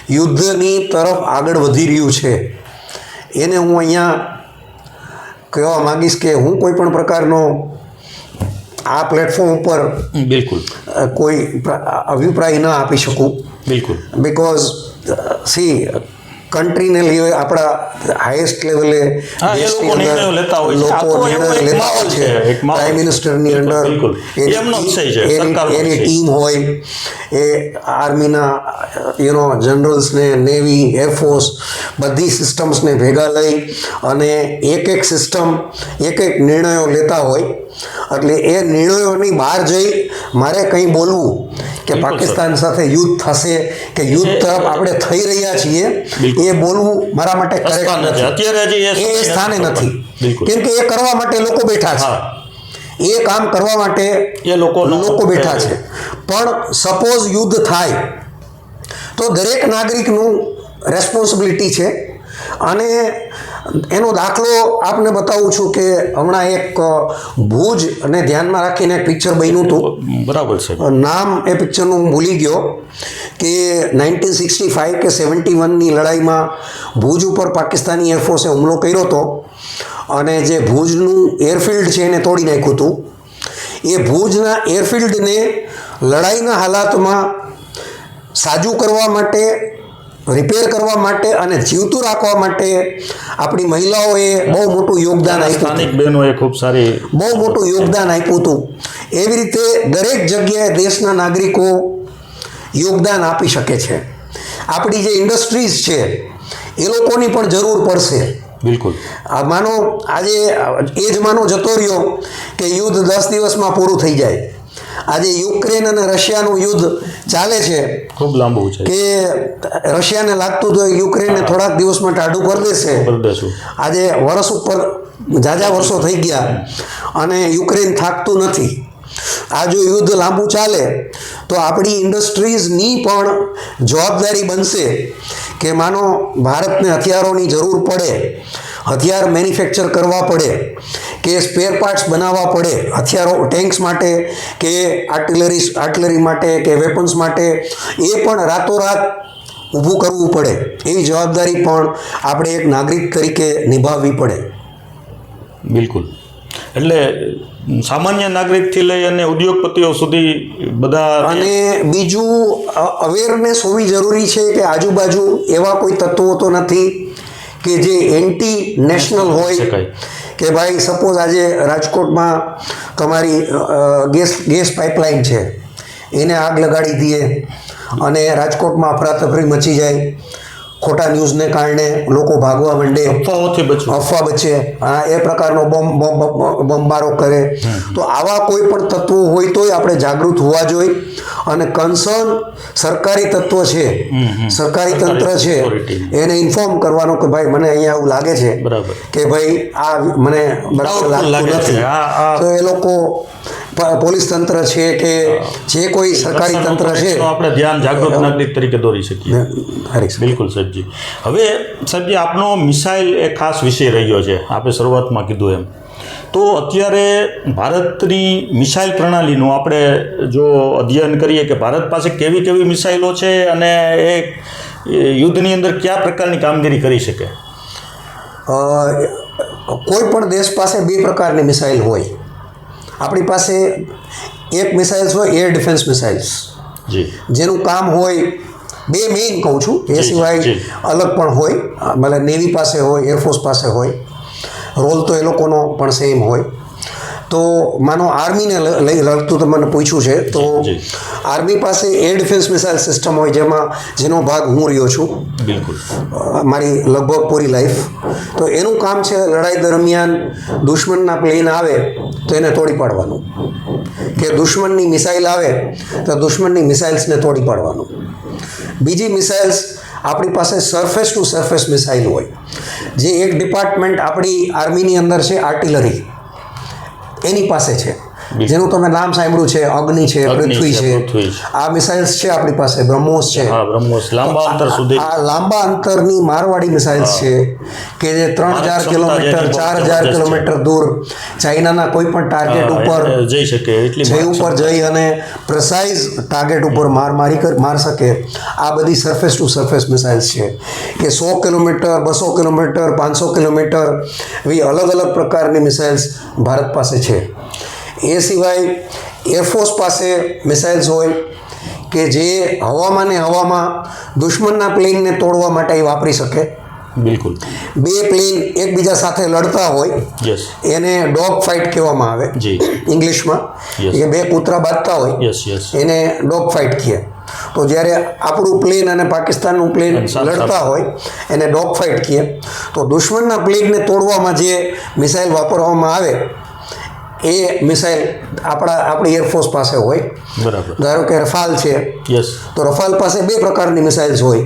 યુદ્ધની તરફ આગળ વધી રહ્યું છે, એને હું અહીંયા કહેવા માગીશ કે હું કોઈ પણ પ્રકારનો આ પ્લેટફોર્મ ઉપર બિલકુલ કોઈ અભિપ્રાય ન આપી શકું. બિલકુલ. બિકોઝ સી કન્ટ્રીને લઈએ આપણા હાઈએસ્ટ લેવલે લોકો નિર્ણયો લેતા હોય છે, પ્રાઇમ મિનિસ્ટરની અંડર એની ટીમ હોય, એ આર્મીના જનરલ્સને, નેવી, એરફોર્સ બધી સિસ્ટમ્સને ભેગા લઈ અને એક સિસ્ટમ એક નિર્ણયો લેતા હોય. એટલે એ નિર્ણયોની બહાર જઈ મારે કંઈ બોલવું કે બિલકુલ, પાકિસ્તાન સાથે યુદ્ધ થશે કે યુદ્ધ તરફ આપણે થઈ રહ્યા છીએ બિલકુલ. એ બોલવું મારા માટે correct સ્થાન નથી. નથી. અત્યારે હજી એ સ્થાને નથી. બિલકુલ. કેમ કે એ કરવા માટે લોકો બેઠા છે. હા, એ કામ કરવા માટે એ લોકો બેઠા છે. પણ સપોઝ યુદ્ધ થાય તો દરેક નાગરિકનું રેસ્પોન્સિબિલિટી છે. અને એનો દાખલો આપને બતાવું છું કે હમણાં એક ભુજ અને ધ્યાનમાં રાખીને એક પિક્ચર બન્યું હતું. બરાબર છે. નામ એ પિક્ચરનું હું ભૂલી ગયો કે 1965 કે 71ની લડાઈમાં ભુજ ઉપર પાકિસ્તાની એરફોર્સે હુમલો કર્યો હતો અને જે ભુજનું એરફિલ્ડ છે એને તોડી નાખ્યું હતું. એ ભુજના એરફિલ્ડને લડાઈના હાલાતમાં સાજું કરવા માટે, રિપેર કરવા માટે અને જીવતું રાખવા માટે આપણી મહિલાઓએ બહુ મોટું યોગદાન આપ્યું હતું. સ્થાનિક બહેનોએ ખૂબ સારી બહુ મોટું યોગદાન આપ્યું હતું. એવી રીતે દરેક જગ્યાએ દેશના નાગરિકો યોગદાન આપી શકે છે. આપણી જે ઇન્ડસ્ટ્રીઝ છે એ લોકોની પણ જરૂર પડશે. બિલકુલ. આ માનો આજે એ જમાનો જતો રહ્યો કે યુદ્ધ 10 દિવસમાં પૂરું થઈ જાય. આજે યુક્રેન અને રશિયાનું યુદ્ધ ચાલે છે ખૂબ લાંબુ છે. કે રશિયાને લાગતું તો યુક્રેનને થોડાક દિવસમાં ટાઢું કરી દેશે. પ્રદેશો આજે વર્ષ ઉપર ઝાઝા વર્ષો થઈ ગયા અને યુક્રેન થાકતું નથી. આ જો યુદ્ધ લાંબુ ચાલે તો આપણી ઇન્ડસ્ટ્રીઝની પણ જવાબદારી બનશે કે માનો ભારતને હથિયારોની જરૂર પડે, હથિયાર મેન્યુફેક્ચર કરવા પડે કે સ્પેર પાર્ટ્સ બનાવવા પડે હથિયારો, ટેન્ક્સ માટે કે આર્ટિલરી માટે કે વેપન્સ માટે, એ પણ રાતોરાત ઊભું કરવું પડે. એવી જવાબદારી પણ આપણે એક નાગરિક તરીકે નિભાવવી પડે. બિલકુલ. એટલે સામાન્ય નાગરિકથી લઈ અને ઉદ્યોગપતિઓ સુધી બધા. અને બીજું અવેરનેસ હોવી જરૂરી છે કે આજુબાજુ એવા કોઈ તત્વો તો નથી કે જે એન્ટી નેશનલ હોય શકાય. કે ભાઈ સપોઝ આજે રાજકોટમાં તમારી ગેસ પાઇપલાઇન છે, એને આગ લગાડી દઈએ અને રાજકોટમાં અફરાતફરી મચી જાય, ખોટા ન્યૂઝને કારણે લોકો ભાગવા માંડે, અફવાઓથી બચવું. અફવા બચે, એ પ્રકારનો બોમ્બારો કરે. તો આવા કોઈ પણ તત્વો હોય તોય આપણે જાગૃત હોવા જોઈએ. અને કન્સર્ન સરકારી તત્વ છે, સરકારી તંત્ર છે, એને ઇન્ફોર્મ કરવાનો કે ભાઈ મને અહીંયા એવું લાગે છે બરાબર. કે ભાઈ આ મને બરાબર લાગતું નથી. તો એ લોકો પોલીસ તંત્ર છે કે જે કોઈ સરકારી તંત્ર છે આપણે ધ્યાન જાગૃત નાગરિક તરીકે દોરી શકીએ. બિલકુલ સાહેબજી. હવે સાહેબજી, આપનો મિસાઇલ એક ખાસ વિષય રહ્યો છે, આપણે શરૂઆતમાં કીધું એમ. તો અત્યારે ભારતની મિસાઇલ પ્રણાલીનું આપણે જો અધ્યયન કરીએ કે ભારત પાસે કેવી કેવી મિસાઇલો છે અને એ યુદ્ધની અંદર કયા પ્રકારની કામગીરી કરી શકે. કોઈ પણ દેશ પાસે બે પ્રકારની મિસાઇલ હોય. આપણી પાસે એક મિસાઇલ્સ હોય એર ડિફેન્સ મિસાઇલ્સ, જી, જેનું કામ હોય બે મેઇન કહું છું, એ સિવાય અલગ પણ હોય, ભલે નેવી પાસે હોય, એરફોર્સ પાસે હોય, રોલ તો એ લોકોનો પણ સેમ હોય. તો માનો આર્મીને લઈ લગતું તમને પૂછ્યું છે તો આર્મી પાસે એર ડિફેન્સ મિસાઇલ સિસ્ટમ હોય જેનો ભાગ હું રહ્યો છું. બિલકુલ. મારી લગભગ પૂરી લાઈફ. તો એનું કામ છે લડાઈ દરમિયાન દુશ્મનના પ્લેન આવે તો એને તોડી પાડવાનું, કે દુશ્મનની મિસાઇલ આવે તો દુશ્મનની મિસાઇલ્સને તોડી પાડવાનું. બીજી મિસાઇલ્સ આપણી પાસે સરફેસ ટુ સરફેસ મિસાઇલ હોય, જે એક ડિપાર્ટમેન્ટ આપણી આર્મીની અંદર છે, આર્ટિલરી, એની પાસે છે, જેનું તમે નામ સાંભળ્યું છે, અગ્નિ છે, પૃથ્વી છે. આ મિસાઇલ્સ છે આપણી પાસે, બ્રહ્મોસ છે. લાંબા અંતર સુધી આ લાંબા અંતરની મારવાડી મિસાઇલ્સ છે કે જે 3000 કિલોમીટર 4000 કિલોમીટર દૂર ચાઇનાના કોઈ પણ ટાર્ગેટ ઉપર જઈ શકે, ઉપર જઈ અને પ્રિસાઇઝ ટાર્ગેટ ઉપર માર શકે. આ બધી સરફેસ ટુ સરફેસ મિસાઇલ્સ છે કે 100 કિલોમીટર, 200 કિલોમીટર, 500 કિલોમીટર, એવી અલગ અલગ પ્રકારની મિસાઇલ્સ ભારત પાસે છે. એ સિવાય એરફોર્સ પાસે મિસાઇલ્સ હોય કે જે હવામાં દુશ્મનના પ્લેનને તોડવા માટે વાપરી શકે. બિલકુલ. બે પ્લેન એકબીજા સાથે લડતા હોય, એને ડોગ ફાઇટ કહેવામાં આવે ઇંગ્લિશમાં. એ બે કૂતરા બાંધતા હોય, એને ડોગ ફાઇટ કહે. તો જ્યારે આપણું પ્લેન અને પાકિસ્તાનનું પ્લેન લડતા હોય એને ડોગ ફાઇટ કહે. તો દુશ્મનના પ્લેનને તોડવામાં જે મિસાઇલ વાપરવામાં આવે એ મિસાઇલ આપણી એરફોર્સ પાસે હોય. બરાબર. ધારો કે રફાલ છે, યસ. તો રફાલ પાસે 2 પ્રકારની મિસાઇલ્સ હોય.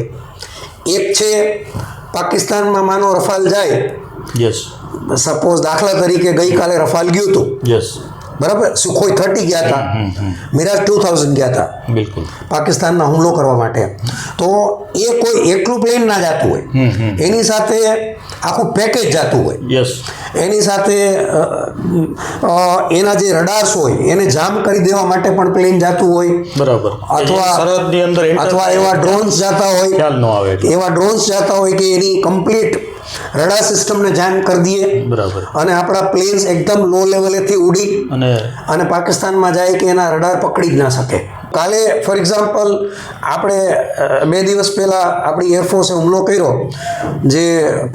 એક છે પાકિસ્તાનમાં માનો રફાલ જાય, યસ. સપોઝ દાખલા તરીકે ગઈકાલે રફાલ ગયું હતું, યસ. બરાબર, સુખોઈ 30 ગયા હતા, મિરાજ 2000 ગયા હતા બિલકુલ. પાકિસ્તાનના હુમલો કરવા માટે. તો એ કોઈ એકલું પ્લેન ના જતું હોય, એની સાથે આખું પેકેજ જતું હોય. યસ. એની સાથે એના જે રડાર્સ હોય એને જામ કરી દેવા માટે પણ પ્લેન જતું હોય. બરાબર. અથવા સરહદની અંદર અથવા એવા ડ્રોન્સ જતા હોય, ખ્યાલ ન આવે એટલે. એવા ડ્રોન્સ જતા હોય કે એની કમ્પ્લીટ રડાર સિસ્ટમને જામ કરી દઈએ બરાબર. અને અને આપણા પ્લેન્સ એકદમ લો લેવલેથી ઉડી અને પાકિસ્તાનમાં જાય કે એના રડાર પકડી જ ના શકે. કાલે ફોર એક્ઝામ્પલ આપણે 2 દિવસ પહેલાં આપણી એરફોર્સે હુમલો કર્યો, જે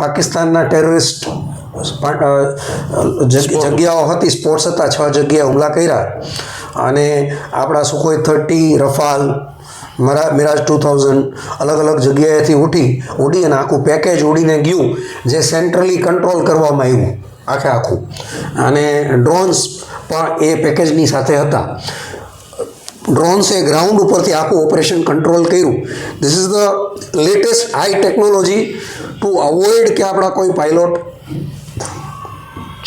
પાકિસ્તાનના ટેરરિસ્ટ જગ્યાઓ હતી, સ્પોટ્સ હતા, 6 જગ્યાએ હુમલા કર્યા અને આપણા સુખોઈ 30, રફાલ, મિરાજ 2000 અલગ અલગ જગ્યાએથી ઉડી અને આખું પેકેજ ઉડીને ગયું, જે સેન્ટ્રલી કંટ્રોલ કરવામાં આવ્યું આખું. અને ડ્રોન્સ પણ એ પેકેજની સાથે હતા. ડ્રોન્સે ગ્રાઉન્ડ ઉપરથી આખું ઓપરેશન કંટ્રોલ કર્યું. This is the latest high technology two avoid કે આપણા કોઈ પાયલોટ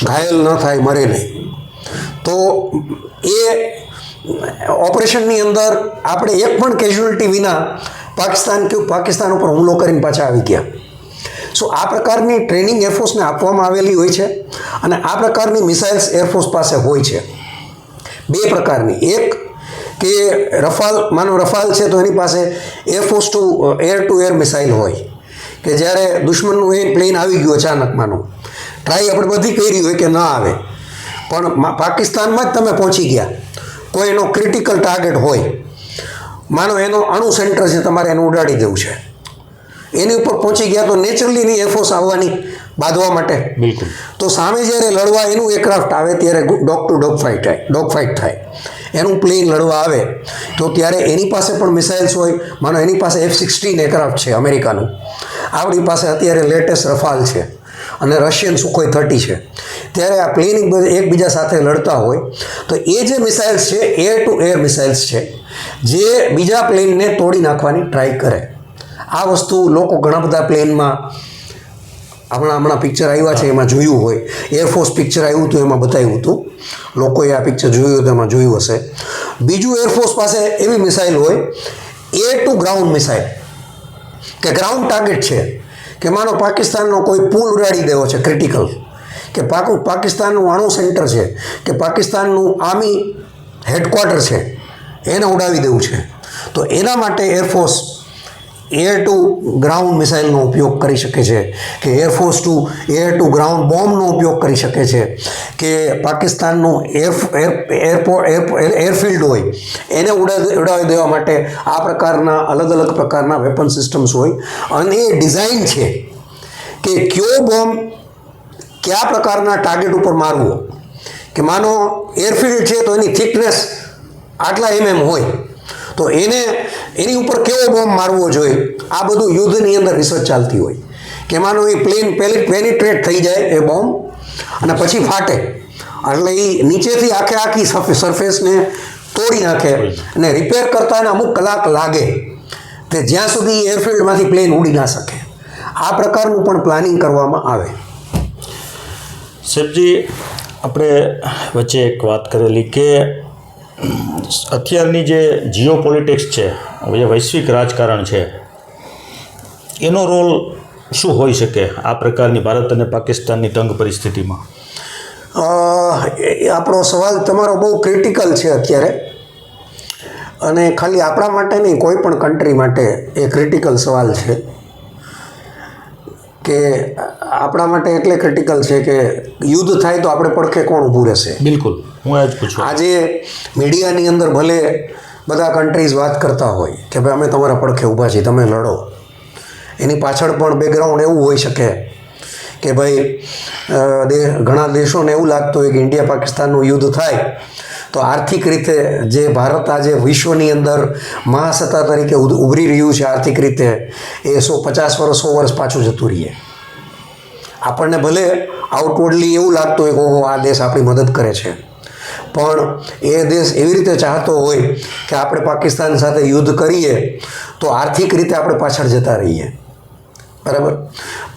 ઘાયલ ન થાય, મરે નહીં. તો એ ઓપરેશનની અંદર આપણે એક પણ કેઝ્યુઅલ્ટી વિના પાકિસ્તાન ઉપર હુમલો કરીને પાછા આવી ગયા. સો આ પ્રકારની ટ્રેનિંગ એરફોર્સને આપવામાં આવેલી હોય છે અને આ પ્રકારની મિસાઇલ્સ એરફોર્સ પાસે હોય છે. 2 પ્રકારની. એક કે રફાલ છે તો એની પાસે એરફોર્સ ટુ એર મિસાઇલ હોય કે જ્યારે દુશ્મનનું એ પ્લેન આવી ગયું અચાનક, માનો ટ્રાય આપણે બધી કરી હોય કે ના આવે, પણ પાકિસ્તાનમાં જ તમે પહોંચી ગયા, કોઈ એનો ક્રિટિકલ ટાર્ગેટ હોય, માનો એનો અણુ સેન્ટર છે, તમારે એને ઉડાડી દેવું છે, એની ઉપર પહોંચી ગયા તો નેચરલી એની એરફોર્સ આવવાની બાંધવા માટે. બિલકુલ. તો સામે જ્યારે લડવા એનું એરક્રાફ્ટ આવે ત્યારે ડોગ ટુ ડોગ ફાઇટ થાય. એનું પ્લેન લડવા આવે તો ત્યારે એની પાસે પણ મિસાઇલ્સ હોય. માનો એની પાસે F-16 એરક્રાફ્ટ છે અમેરિકાનું, આપણી પાસે અત્યારે લેટેસ્ટ રફાલ છે અને રશિયન સુખોઈ 30 છે. ત્યારે આ પ્લેન એકબીજા સાથે લડતા હોય તો એ જે મિસાઇલ્સ છે એર ટુ એર મિસાઇલ્સ છે, જે બીજા પ્લેનને તોડી નાખવાની ટ્રાય કરે. આ વસ્તુ લોકો ઘણા બધા પ્લેનમાં હમણાં પિક્ચર આવ્યા છે એમાં જોયું હોય. એરફોર્સ પિક્ચર આવ્યું હતું એમાં બતાવ્યું હતું, લોકોએ આ પિક્ચર જોયું હતું એમાં જોયું હશે. બીજું એરફોર્સ પાસે એવી મિસાઇલ હોય એર ટુ ગ્રાઉન્ડ મિસાઇલ, કે ગ્રાઉન્ડ ટાર્ગેટ છે, કે માનો પાકિસ્તાનનો કોઈ પુલ ઉડાડી દેવો છે ક્રિટિકલ, કે પાકિસ્તાનનું અણુ સેન્ટર છે, કે પાકિસ્તાનનું આર્મી હેડક્વાર્ટર છે, એને ઉડાવી દેવું છે. તો એના માટે એરફોર્સ એર ટુ ગ્રાઉન્ડ મિસાઇલનો ઉપયોગ કરી શકે છે, કે એરફોર્સ એર ટુ ગ્રાઉન્ડ બોમ્બનો ઉપયોગ કરી શકે છે, કે પાકિસ્તાનનું એરફિલ્ડ હોય એને ઉડાવી દેવા માટે આ પ્રકારના અલગ પ્રકારના વેપન સિસ્ટમ્સ હોય. અને એ ડિઝાઇન છે કે કયો બોમ્બ કયા પ્રકારના ટાર્ગેટ ઉપર મારવો. કે માનો એરફિલ્ડ છે તો એની થિકનેસ આટલા હોય તો એની ઉપર કેવો બોમ્બ મારવો જોઈએ. આ બધું યુદ્ધની અંદર રિસર્ચ ચાલતી હોય કે માનો એ પ્લેન પેનિટ્રેટ થઈ જાય એ બોમ્બ અને પછી ફાટે, એટલે એ નીચેથી આખી સરફેસને તોડી નાખે અને રિપેર કરતા એને અમુક કલાક લાગે, તે જ્યાં સુધી એરફિલ્ડમાંથી પ્લેન ઉડી ના શકે. આ પ્રકારનું પણ પ્લાનિંગ કરવામાં આવે. સાહેબજી, આપણે વચ્ચે એક વાત કરેલી કે અત્યારની જે જીઓ પોલિટિક્સ છે, જે વૈશ્વિક રાજકારણ છે, એનો રોલ શું હોઈ શકે આ પ્રકારની ભારત અને પાકિસ્તાનની તંગ પરિસ્થિતિમાં? આપણો સવાલ તમારો બહુ ક્રિટિકલ છે અત્યારે, અને ખાલી આપણા માટે નહીં, કોઈ પણ કન્ટ્રી માટે એ ક્રિટિકલ સવાલ છે. કે આપણા માટે એટલે ક્રિટિકલ છે કે યુદ્ધ થાય તો આપણે પડખે કોણ ઊભું રહેશે. બિલકુલ, હું આ જ પૂછું. આજે મીડિયાની અંદર ભલે બધા કન્ટ્રીઝ વાત કરતા હોય કે ભાઈ અમે તમારા પડખે ઊભા છીએ, તમે લડો, એની પાછળ પણ બેકગ્રાઉન્ડ એવું હોઈ શકે કે ભાઈ ઘણા દેશોને એવું લાગતું હોય કે ઇન્ડિયા પાકિસ્તાનનું યુદ્ધ થાય તો આર્થિક રીતે જે ભારત આજે વિશ્વની અંદર મહાસત્તા તરીકે ઉભરી રહ્યું છે આર્થિક રીતે, એ 50 વર્ષ 100 વર્ષ પાછું જતું રહીએ. આપણને ભલે આઉટવર્ડલી એવું લાગતું હોય કે ઓહો આ દેશ આપણી મદદ કરે છે, પણ એ દેશ એવી રીતે ચાહતો હોય કે આપણે પાકિસ્તાન સાથે યુદ્ધ કરીએ તો આર્થિક રીતે આપણે પાછળ જતા રહીએ, બરાબર.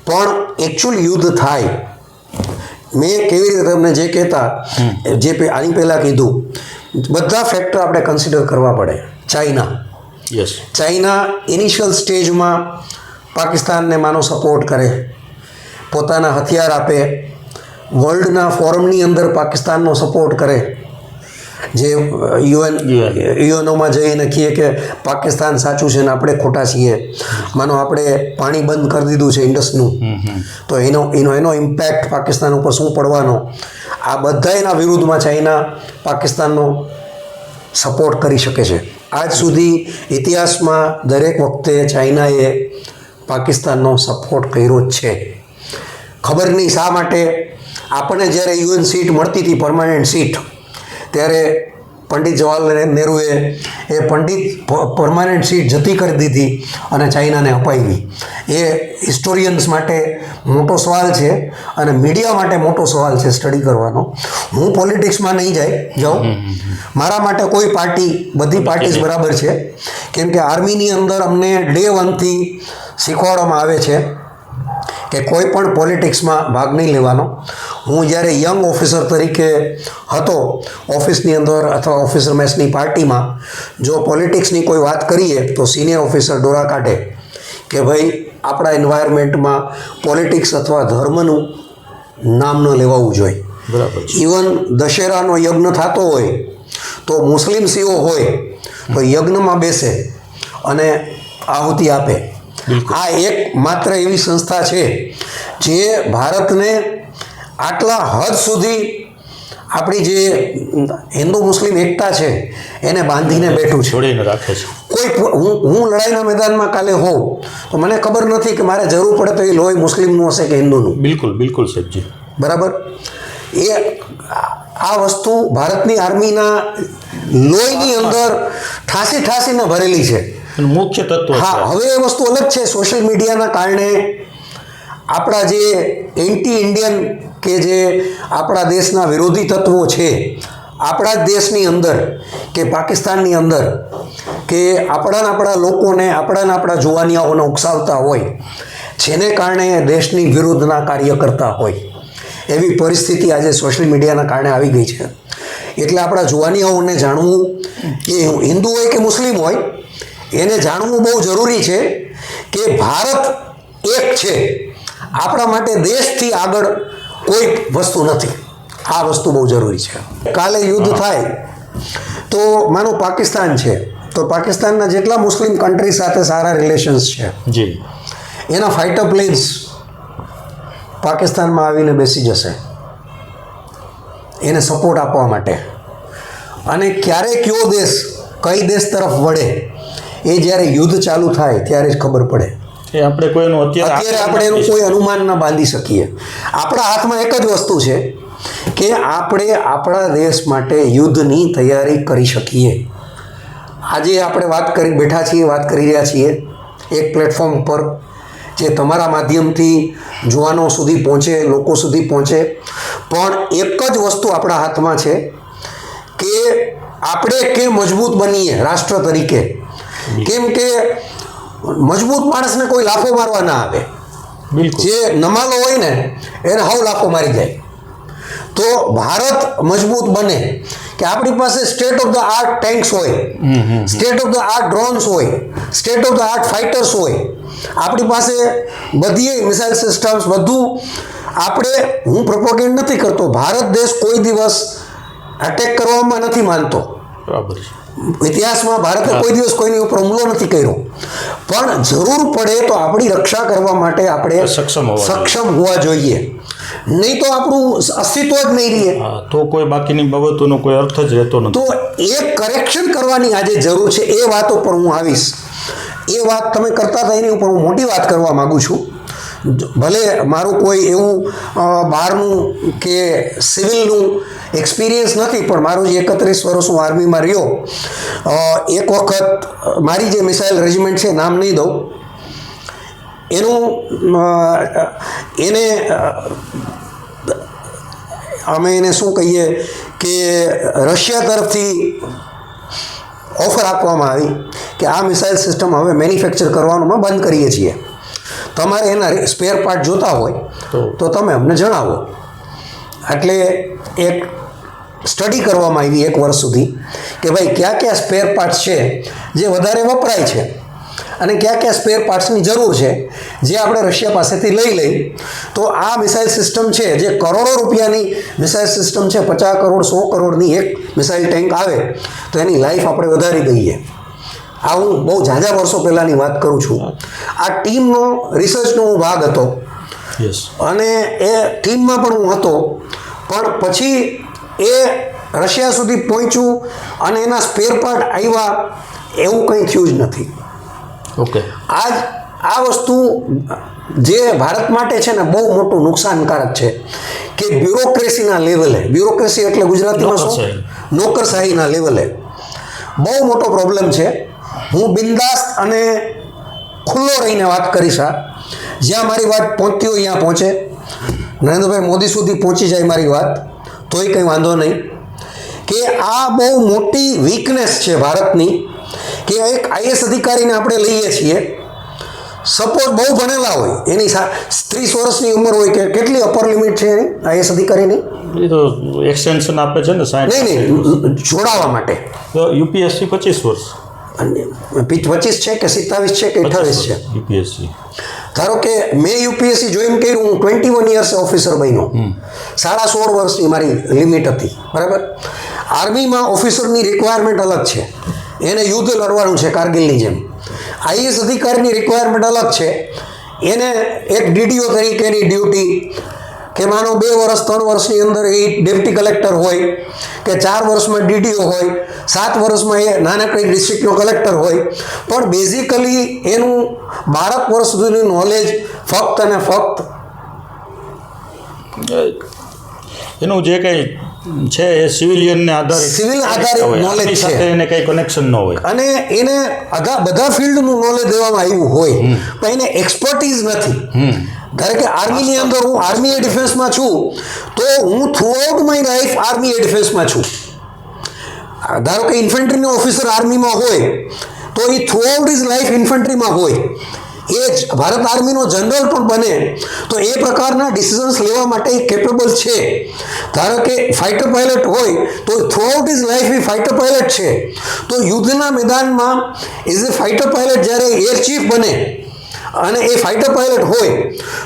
પણ એકચ્યુઅલ યુદ્ધ થાય, મેં કેવી રીતે તમને જે કહેતા આની પહેલાં કીધું, બધા ફેક્ટર આપણે કન્સિડર કરવા પડે. ચાઇના ઇનિશિયલ સ્ટેજમાં પાકિસ્તાનને માનો સપોર્ટ કરે, પોતાના હથિયાર આપે, વર્લ્ડના ફોરમની અંદર પાકિસ્તાનનો સપોર્ટ કરે, જે યુએનઓમાં જઈને કહીએ કે પાકિસ્તાન સાચું છે ને આપણે ખોટા છીએ, માનો આપણે પાણી બંધ કરી દીધું છે ઇન્ડસનું, તો એનો ઇમ્પેક્ટ પાકિસ્તાન ઉપર શું પડવાનો, આ બધા એના વિરુદ્ધમાં ચાઇના પાકિસ્તાનનો સપોર્ટ કરી શકે છે. આજ સુધી ઇતિહાસમાં દરેક વખતે ચાઇનાએ પાકિસ્તાનનો સપોર્ટ કર્યો જ છે. ખબર નહીં શા માટે આપણને જ્યારે યુએન સીટ મળતી હતી, પરમાનન્ટ સીટ, ત્યારે પંડિત જવાહરલાલ નહેરુએ પરમાનન્ટ સીટ જતી કરી દીધી અને ચાઇનાને અપાવી. એ હિસ્ટોરિયન્સ માટે મોટો સવાલ છે અને મીડિયા માટે મોટો સવાલ છે સ્ટડી કરવાનો. હું પોલિટિક્સમાં નહીં જાઉં. મારા માટે કોઈ પાર્ટી, બધી પાર્ટીઝ બરાબર છે, કેમ કે આર્મીની અંદર અમને ડે 1થી શીખવાડવામાં આવે છે કે કોઈ પણ પોલિટિક્સમાં ભાગ નહીં લેવાનો. હું જ્યારે યંગ ઓફિસર તરીકે હતો ઓફિસની અંદર અથવા ઓફિસર મેસની પાર્ટીમાં, જો પોલિટિક્સની કોઈ વાત કરીએ તો સિનિયર ઓફિસર ડોરા કાઢે કે ભાઈ આપણા એન્વાયરમેન્ટમાં પોલિટિક્સ અથવા ધર્મનું નામ ન લેવાવું જોઈએ. બરાબર. ઇવન દશેરાનો યજ્ઞ થતો હોય તો મુસ્લિમ સીઓ હોય તો યજ્ઞમાં બેસે અને આહુતિ આપે. આ એક માત્ર એવી સંસ્થા છે જે ભારતને આટલા હદ સુધી આપણી જે હિન્દુ મુસ્લિમ એકતા છે એને બાંધીને બેઠું છે, જોડીને રાખે છે. કોઈ હું લડાઈના મેદાનમાં કાલે હોઉં તો મને ખબર નથી કે મારે જરૂર પડે તો એ લોહી મુસ્લિમનું હશે કે હિન્દુનું. બિલકુલ સાહેબજી. બરાબર. આ વસ્તુ ભારતની આર્મીના લોહીની અંદર ઠાસીને ભરેલી છે. મુખ્ય તત્વ. હા, હવે એ વસ્તુ અલગ છે. સોશિયલ મીડિયાના કારણે આપણા જે એન્ટી ઇન્ડિયન કે જે આપણા દેશના વિરોધી તત્વો છે, આપણા જ દેશની અંદર કે પાકિસ્તાનની અંદર, કે આપણા લોકોને આપણા જુવાનિયાઓને ઉકસાવતા હોય, જેને કારણે દેશની વિરુદ્ધના કાર્ય કરતા હોય, એવી પરિસ્થિતિ આજે સોશિયલ મીડિયાના કારણે આવી ગઈ છે. એટલે આપણા જુવાનિયાઓને જાણવું, કે હિન્દુ હોય કે મુસ્લિમ હોય, એને જાણવું બહુ જરૂરી છે કે ભારત એક છે. આપણા માટે દેશથી આગળ કોઈ વસ્તુ નથી. આ વસ્તુ બહુ જરૂરી છે. કાલે યુદ્ધ થાય તો માનો પાકિસ્તાન છે, તો પાકિસ્તાનના જેટલા મુસ્લિમ કન્ટ્રી સાથે સારા રિલેશન્સ છે, જી, એના ફાઇટર પ્લેન્સ પાકિસ્તાનમાં આવીને બેસી જશે એને સપોર્ટ આપવા માટે. અને ક્યારે કયો દેશ કઈ દેશ તરફ વળે એ જ્યારે યુદ્ધ ચાલુ થાય ત્યારે જ ખબર પડે. એ આપણે કોઈનું અત્યારે આપણે એનું કોઈ અનુમાન ન બાંધી શકીએ. આપણા હાથમાં એક જ વસ્તુ છે કે આપણે આપણા દેશ માટે યુદ્ધની તૈયારી કરી શકીએ. આજે આપણે વાત કરી રહ્યા છીએ એક પ્લેટફોર્મ પર જે તમારા માધ્યમથી જુવાનો સુધી પહોંચે, લોકો સુધી પહોંચે. પણ એક જ વસ્તુ આપણા હાથમાં છે કે આપણે કેમ મજબૂત બનીએ રાષ્ટ્ર તરીકે. કેમ કે મજબૂત માણસને કોઈ લાફો મારવા ના આવે. જે નમાલો હોય ને એને હાવ લાફો મારી જાય. તો ભારત મજબૂત બને કે આપણી પાસે state of the art tanks હોય, state of the art drones હોય, state of the art fighters હોય, આપણી પાસે બધી મિસાઇલ સિસ્ટમ્સ બધું. હું પ્રોપોગેન્ડ નથી કરતો, ભારત દેશ કોઈ દિવસ અટેક કરવામાં નથી માનતો. બરાબર. ઇતિહાસમાં ભારતે કોઈ દિવસ કોઈની ઉપર હુમલો નથી કર્યો, પણ જરૂર પડે તો આપણી રક્ષા કરવા માટે આપણે સક્ષમ હોવા જોઈએ. નહીં તો આપણું અસ્તિત્વ જ નહીં રહે. તો કોઈ બાકીની બાબતોનો કોઈ અર્થ જ રહેતો નથી. તો એ કરેક્શન કરવાની આજે જરૂર છે. એ વાતો પર હું આવીશ. એ વાત તમે કરતા હતા એની ઉપર હું મોટી વાત કરવા માગું છું. ભલે મારું કોઈ એવું બહારનું કે સિવિલનું એક્સપિરિયન્સ નથી, પણ મારું જે 31 વર્ષ હું આર્મીમાં રહ્યો, એક વખત મારી જે મિસાઇલ રેજિમેન્ટ છે, નામ નહીં દઉં, એને અમે એને શું કહીએ કે રશિયા તરફથી ઓફર આપવામાં આવી કે આ મિસાઇલ સિસ્ટમ હવે મેન્યુફેક્ચર કરવાનું અમે બંધ કરીએ છીએ, તમારે એના સ્પેર પાર્ટ જોતા હોય તો તમે અમને જણાવો. એટલે એક સ્ટડી કરવામાં આવી 1 વર્ષ સુધી કે ભાઈ કયા કયા સ્પેર પાર્ટ્સ છે જે વધારે વપરાય છે અને કયા કયા સ્પેર પાર્ટ્સની જરૂર છે જે આપણે રશિયા પાસેથી લઈ તો આ મિસાઇલ સિસ્ટમ છે જે કરોડો રૂપિયાની મિસાઇલ સિસ્ટમ છે, 50 કરોડ 100 કરોડની એક મિસાઇલ ટેન્ક આવે તો એની લાઈફ આપણે વધારી દઈએ. આ હું બહુ ઝાઝા વર્ષો પહેલાંની વાત કરું છું. આ ટીમનો રિસર્ચનો હું ભાગ હતો અને એ ટીમમાં પણ હું હતો, પણ પછી એ રશિયા સુધી પહોંચ્યું અને એના સ્પેર પાર્ટ આવ્યા એવું કંઈ થયું જ નથી. ઓકે, આ વસ્તુ જે ભારત માટે છે ને બહુ મોટું નુકસાનકારક છે કે બ્યુરોક્રેસીના લેવલે, બ્યુરોક્રેસી એટલે ગુજરાતીમાં શું, નોકરશાહીના લેવલે બહુ મોટો પ્રોબ્લેમ છે. હું બિંદાસ્ત અને ખુલ્લો રહીને વાત કરીશ. જ્યાં મારી વાત પહોંચતી હોય ત્યાં પહોંચે, નરેન્દ્રભાઈ મોદી સુધી પહોંચી જાય મારી વાત તોય કંઈ વાંધો નહીં. કે આ બહુ મોટી વીકનેસ છે ભારતની કે એક આઈએસ અધિકારીને આપણે લઈએ છીએ, સપોઝ બહુ ભણેલા હોય, એની 30 વર્ષની ઉંમર હોય કે કેટલી અપર લિમિટ છે એની આઈએસ અધિકારીની? એ તો એક્સટેન્શન આપે છે ને 60. નહીં, જોડાવા માટે તો યુપીએસસી 25 વર્ષ. 25 છે કે 27 છે કે 28 છે યુપીએસસી? ધારો કે મેં યુપીએસસી જોઈન કર્યું, હું 21 યર્સ ઓફિસર બન્યો, 16.5 વર્ષની મારી લિમિટ હતી, બરાબર. આર્મીમાં ઓફિસરની રિક્વાયરમેન્ટ અલગ છે, એને યુદ્ધ લડવાનું છે કારગિલની જેમ. આઈએસ અધિકારીની રિક્વાયરમેન્ટ અલગ છે, એને એક ડીડીઓ તરીકેની ડ્યુટી કે માનો 2 વર્ષ 3 વર્ષની અંદર એ ડેપ્ટી કલેક્ટર હોય કે 4 વર્ષમાં ડીડીઓ હોય, 7 વર્ષમાં એ નાનકડી ડિસ્ટ્રિક્ટનો કલેક્ટર હોય, પણ બેઝિકલી એનું 12 વર્ષ સુધીનું નોલેજ ફક્ત અને ફક્ત એનું જે કંઈ છે એ સિવિલિયનને આધારિત, સિવિલ આધારિત નોલેજ છે, એને કંઈ કનેક્શન ન હોય અને એને બધા ફિલ્ડનું નોલેજ દેવામાં આવ્યું હોય પણ એને એક્સપર્ટીઝ નથી. ધારો કે આર્મીની અંદર હું આર્મી એર ડિફેન્સમાં છું તો હું throughout my life army air ડિફેન્સમાં છું. ધારો કે ઇન્ફન્ટ્રીનો ઓફિસર આર્મીમાં હોય તો એ થ્રુઆઉટ ઇઝ લાઈફ ઇન્ફન્ટ્રીમાં હોય. એ જ ભારત આર્મીનો જનરલ પણ બને તો એ પ્રકારના ડિસિઝન્સ લેવા માટે એ કેપેબલ છે. ધારો કે ફાઇટર પાયલટ હોય તો થ્રુઆઉટ ઇઝ લાઈફ એ ફાઇટર પાયલટ છે. તો યુદ્ધના મેદાનમાં એઝ એ ફાઇટર પાયલટ જ્યારે એર ચીફ બને અને એ ફાઇટર પાયલટ હોય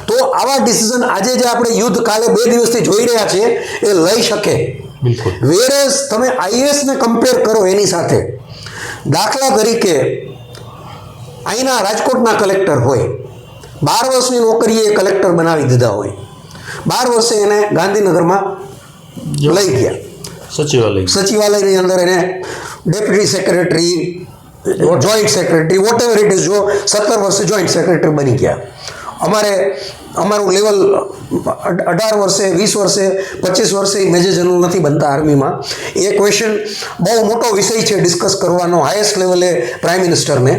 તો આવા ડિસિઝન આજે જે આપણે યુદ્ધ કાલે 2 દિવસથી જોઈ રહ્યા છીએ એ લઈ શકે. બિલકુલ. વેરેસ તમે આઈએસને કમ્પેર કરો એની સાથે, દાખલા તરીકે અહીંના રાજકોટના કલેક્ટર હોય, 12 વર્ષની નોકરીએ એ કલેક્ટર બનાવી દીધા હોય, 12 વર્ષે એને ગાંધીનગરમાં લઈ ગયા સચિવાલયની અંદર, એને deputy secretary, joint secretary, whatever it is, જો 17 વર્ષે જોઈન્ટ સેક્રેટરી બની ગયા. અમારું લેવલ 18 વર્ષે 20 વર્ષે 25 વર્ષે મેજર જનરલ નથી બનતા આર્મીમાં. એ ક્વેશ્ચન બહુ મોટો વિષય છે ડિસ્કસ કરવાનો હાઈએસ્ટ લેવલે પ્રાઇમ મિનિસ્ટરને,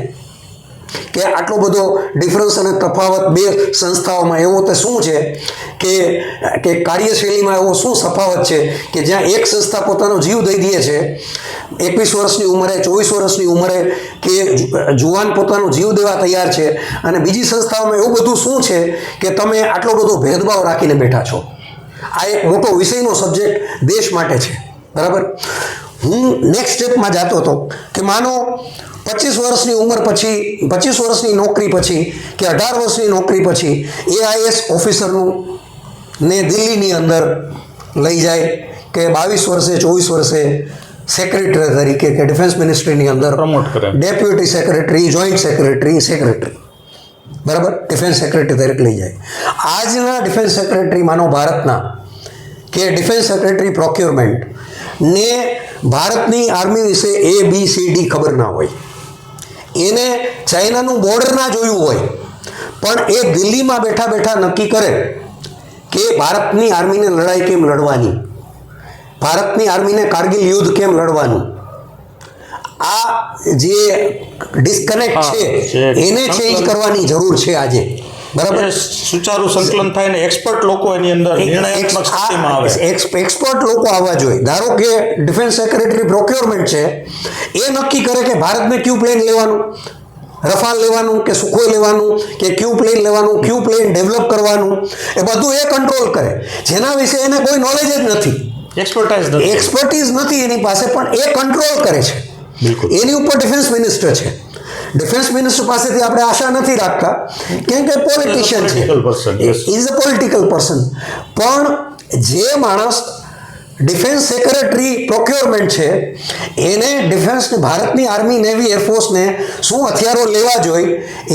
કે આટલો બધો ડિફરન્સ અને તફાવત બે સંસ્થાઓમાં એવો તો શું છે કે કાર્યશૈલીમાં એવો શું તફાવત છે કે જ્યાં એક સંસ્થા પોતાનો જીવ દઈ દે છે 21 વર્ષની ઉંમરે, 24 વર્ષની ઉંમરે કે જુવાન પોતાનો જીવ દેવા તૈયાર છે, અને બીજી સંસ્થાઓમાં એવું બધું શું છે કે તમે આટલો બધો ભેદભાવ રાખીને બેઠા છો. આ એક મોટો વિષયનો સબ્જેક્ટ દેશ માટે છે, બરાબર. હું નેક્સ્ટ સ્ટેપમાં જતો હતો કે માનો 25 વર્ષની ઉંમર પછી, 25 વર્ષની નોકરી પછી કે 18 વર્ષની નોકરી પછી એઆઈએસ ઓફિસરનું ને દિલ્હીની અંદર લઈ જાય કે 22 વર્ષે 24 વર્ષે સેક્રેટરી તરીકે કે ડિફેન્સ મિનિસ્ટ્રીની અંદર પ્રમોટ કરે, ડેપ્યુટી સેક્રેટરી, જોઈન્ટ સેક્રેટરી, બરાબર, ડિફેન્સ સેક્રેટરી તરીકે લઈ જાય. આજના ડિફેન્સ સેક્રેટરી માનો ભારતના કે ડિફેન્સ સેક્રેટરી પ્રોક્યોરમેન્ટ ને ભારતની આર્મી વિશે ABCD ખબર ના હોય, એને ચાઇનાનું બોર્ડર ના જોયું હોય, પણ એ દિલ્હીમાં બેઠા બેઠા નક્કી કરે કે ભારતની આર્મીને લડાઈ કેમ લડવાની, ભારતની આર્મીને કારગિલ યુદ્ધ કેમ લડવાનું. આ જે ડિસ્કનેક્ટ છે એને ચેન્જ કરવાની જરૂર છે આજે. બરાબર. એ સુચારુ સંકલન થાય ને એક્સપર્ટ લોકો એની અંદર નિર્ણયાત્મક શક્તિમાં આવે. એક્સપર્ટ લોકો આવવા જોઈએ. ધારો કે ડિફેન્સ સેક્રેટરી પ્રોક્યોરમેન્ટ છે, એ નક્કી કરે કે ભારતને ક્યુ પ્લેન લેવાનું, રફાલ લેવાનું કે સુખોઈ લેવાનું કે ક્યુ પ્લેન લેવાનું, ક્યુ પ્લેન ડેવલપ કરવાનું, એ બધું એ કંટ્રોલ કરે, જેના વિશે એને કોઈ નોલેજ જ નથી, એક્સપર્ટીઝ નથી એની પાસે, પણ એ કંટ્રોલ કરે છે. બિલકુલ. એની ઉપર ડિફેન્સ મિનિસ્ટર છે. ડિફેન્સ મિનિસ્ટર પાસેથી આપણે આશા નથી રાખતા, કેમ કે પોલિટિશિયન છે, ઇઝ અ પોલિટિકલ પર્સન. પણ જે માણસ ડિફેન્સ સેક્રેટરી પ્રોક્યોરમેન્ટ છે, એને ડિફેન્સને, ભારતની આર્મી, નેવી, એરફોર્સને શું હથિયારો લેવા જોઈએ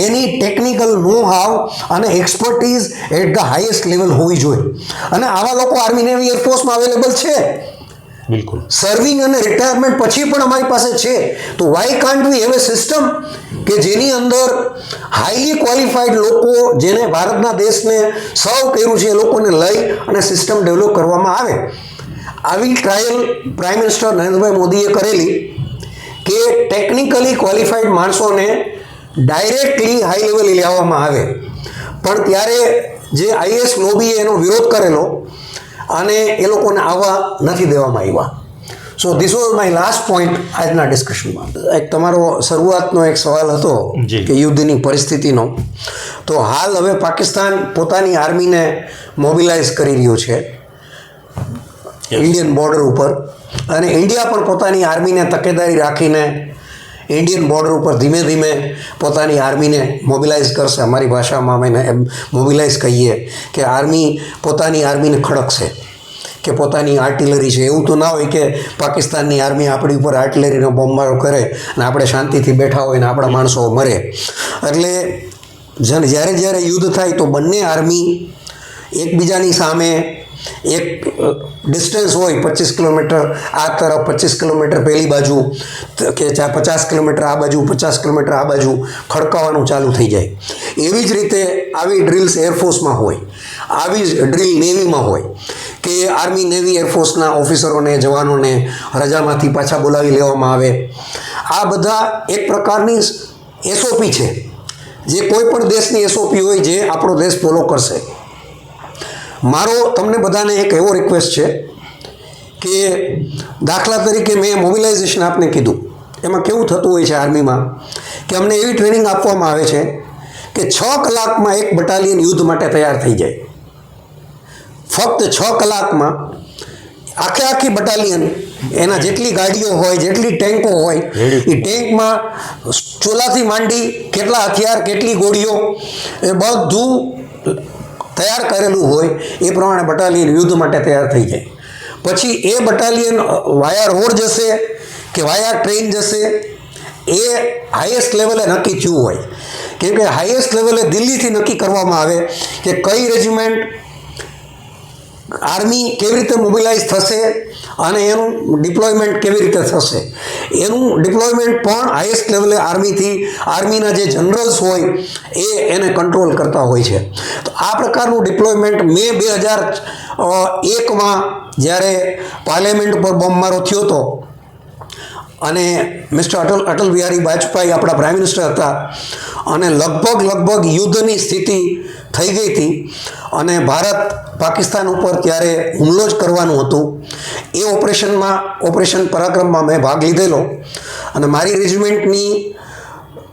એની ટેકનિકલ નો હાવ અને expertise at the highest level હોવી જોઈએ. અને આવા લોકો આર્મી, નેવી, એરફોર્સમાં અવેલેબલ છે. બિલકુલ. સર્વિંગ અને રિટાયરમેન્ટ પછી પણ અમારી પાસે છે. તો why can't we have a system કે જેની અંદર હાઈલી ક્વોલિફાઈડ લોકો, જેને ભારતના દેશને સર્વ કર્યું છે, એ લોકોને લઈ અને સિસ્ટમ ડેવલપ કરવામાં આવે. આવી ટ્રાયલ પ્રાઇમ મિનિસ્ટર નરેન્દ્રભાઈ મોદીએ કરેલી કે ટેકનિકલી ક્વોલિફાઈડ માણસોને ડાયરેક્ટલી હાઈ લેવલે લેવામાં આવે, પણ ત્યારે જે આઈએસ લોબીએ એનો વિરોધ કરેલો અને એ લોકોને આવવા નથી દેવામાં આવ્યા. So this was my last point આજના ડિસ્કશનમાં. એક તમારો શરૂઆતનો એક સવાલ હતો કે યુદ્ધની પરિસ્થિતિનો, તો હાલ હવે પાકિસ્તાન પોતાની આર્મીને મોબિલાઇઝ કરી રહ્યું છે ઇન્ડિયન બોર્ડર ઉપર, અને ઇન્ડિયા પણ પોતાની આર્મીને તકેદારી રાખીને ઇન્ડિયન બોર્ડર ઉપર ધીમે ધીમે પોતાની આર્મીને મોબિલાઇઝ કરશે. અમારી ભાષામાં અમે મોબિલાઇઝ કહીએ કે આર્મી પોતાની આર્મીને ખડકશે, કે પોતાની આર્ટિલરી છે. એવું તો ના હોય કે પાકિસ્તાનની આર્મી આપણી ઉપર આર્ટિલરીનો બોમ્બારો કરે અને આપણે શાંતિથી બેઠા હોય ને આપણા માણસો મરે. એટલે જ્યારે જ્યારે યુદ્ધ થાય તો બંને આર્મી એકબીજાની સામે એક ડિસ્ટન્સ હોય 25 કિલોમીટર આ તરફ, 25 કિલોમીટર પેલી બાજુ, કે 50 કિલોમીટર આ બાજુ, 50 કિલોમીટર આ બાજુ ખડકાવાનું ચાલુ થઈ જાય. એવી જ રીતે આવી ડ્રિલ્સ એરફોર્સમાં હોય, આવી જ ડ્રિલ નેવીમાં હોય કે આર્મી, નેવી, એરફોર્સના ઓફિસરોને, જવાનોને રજામાંથી પાછા બોલાવી લેવામાં આવે. આ બધા એક પ્રકારની એસઓપી છે, જે કોઈ પણ દેશની એસઓપી હોય, જે આપણો દેશ ફોલો કરશે. મારો તમને બધાને એક એવો રિક્વેસ્ટ છે કે દાખલા તરીકે મેં મોબિલાઇઝેશન આપને કીધું, એમાં કેવું થતું હોય છે આર્મીમાં કે અમને એવી ટ્રેનિંગ આપવામાં આવે છે કે 6 કલાકમાં એક બટાલિયન યુદ્ધ માટે તૈયાર થઈ જાય. ફક્ત 6 કલાકમાં આખી બટાલિયન, એના જેટલી ગાડીઓ હોય, જેટલી ટેન્કો હોય, એ ટેન્કમાં ચોલાથી માંડી કેટલા હથિયાર, કેટલી ગોળીઓ, એ બધું તૈયાર કરેલું હોય, એ પ્રમાણે બટાલિયન યુદ્ધ માટે તૈયાર થઈ જાય. પછી એ બટાલિયન વાયા રોડ જશે કે વાયા ટ્રેન જશે, એ હાઈએસ્ટ લેવલે નક્કી થયું હોય. કેમ કે હાઈએસ્ટ લેવલે દિલ્હીથી નક્કી કરવામાં આવે કે કઈ રેજિમેન્ટ આર્મી કેવી રીતે મોબિલાઇઝ થશે અને એનું ડિપ્લોયમેન્ટ કેવી રીતે થશે. એનું ડિપ્લોયમેન્ટ પણ હાઈએસ્ટ લેવલે આર્મીના જે જનરલ્સ હોય એને કંટ્રોલ કરતા હોય છે. તો આ પ્રકારનું ડિપ્લોયમેન્ટ મે 2001માં જ્યારે પાર્લામેન્ટ ઉપર બોમ્બમારો થયો હતો અને મિસ્ટર અટલ બિહારી વાજપેયી આપણા પ્રાઇમ મિનિસ્ટર હતા, અને લગભગ યુદ્ધની સ્થિતિ થઈ ગઈ હતી અને ભારત પાકિસ્તાન ઉપર ત્યારે હુમલો જ કરવાનું હતું. એ ઓપરેશન પરાક્રમમાં મેં ભાગ લીધેલો અને મારી રેજિમેન્ટની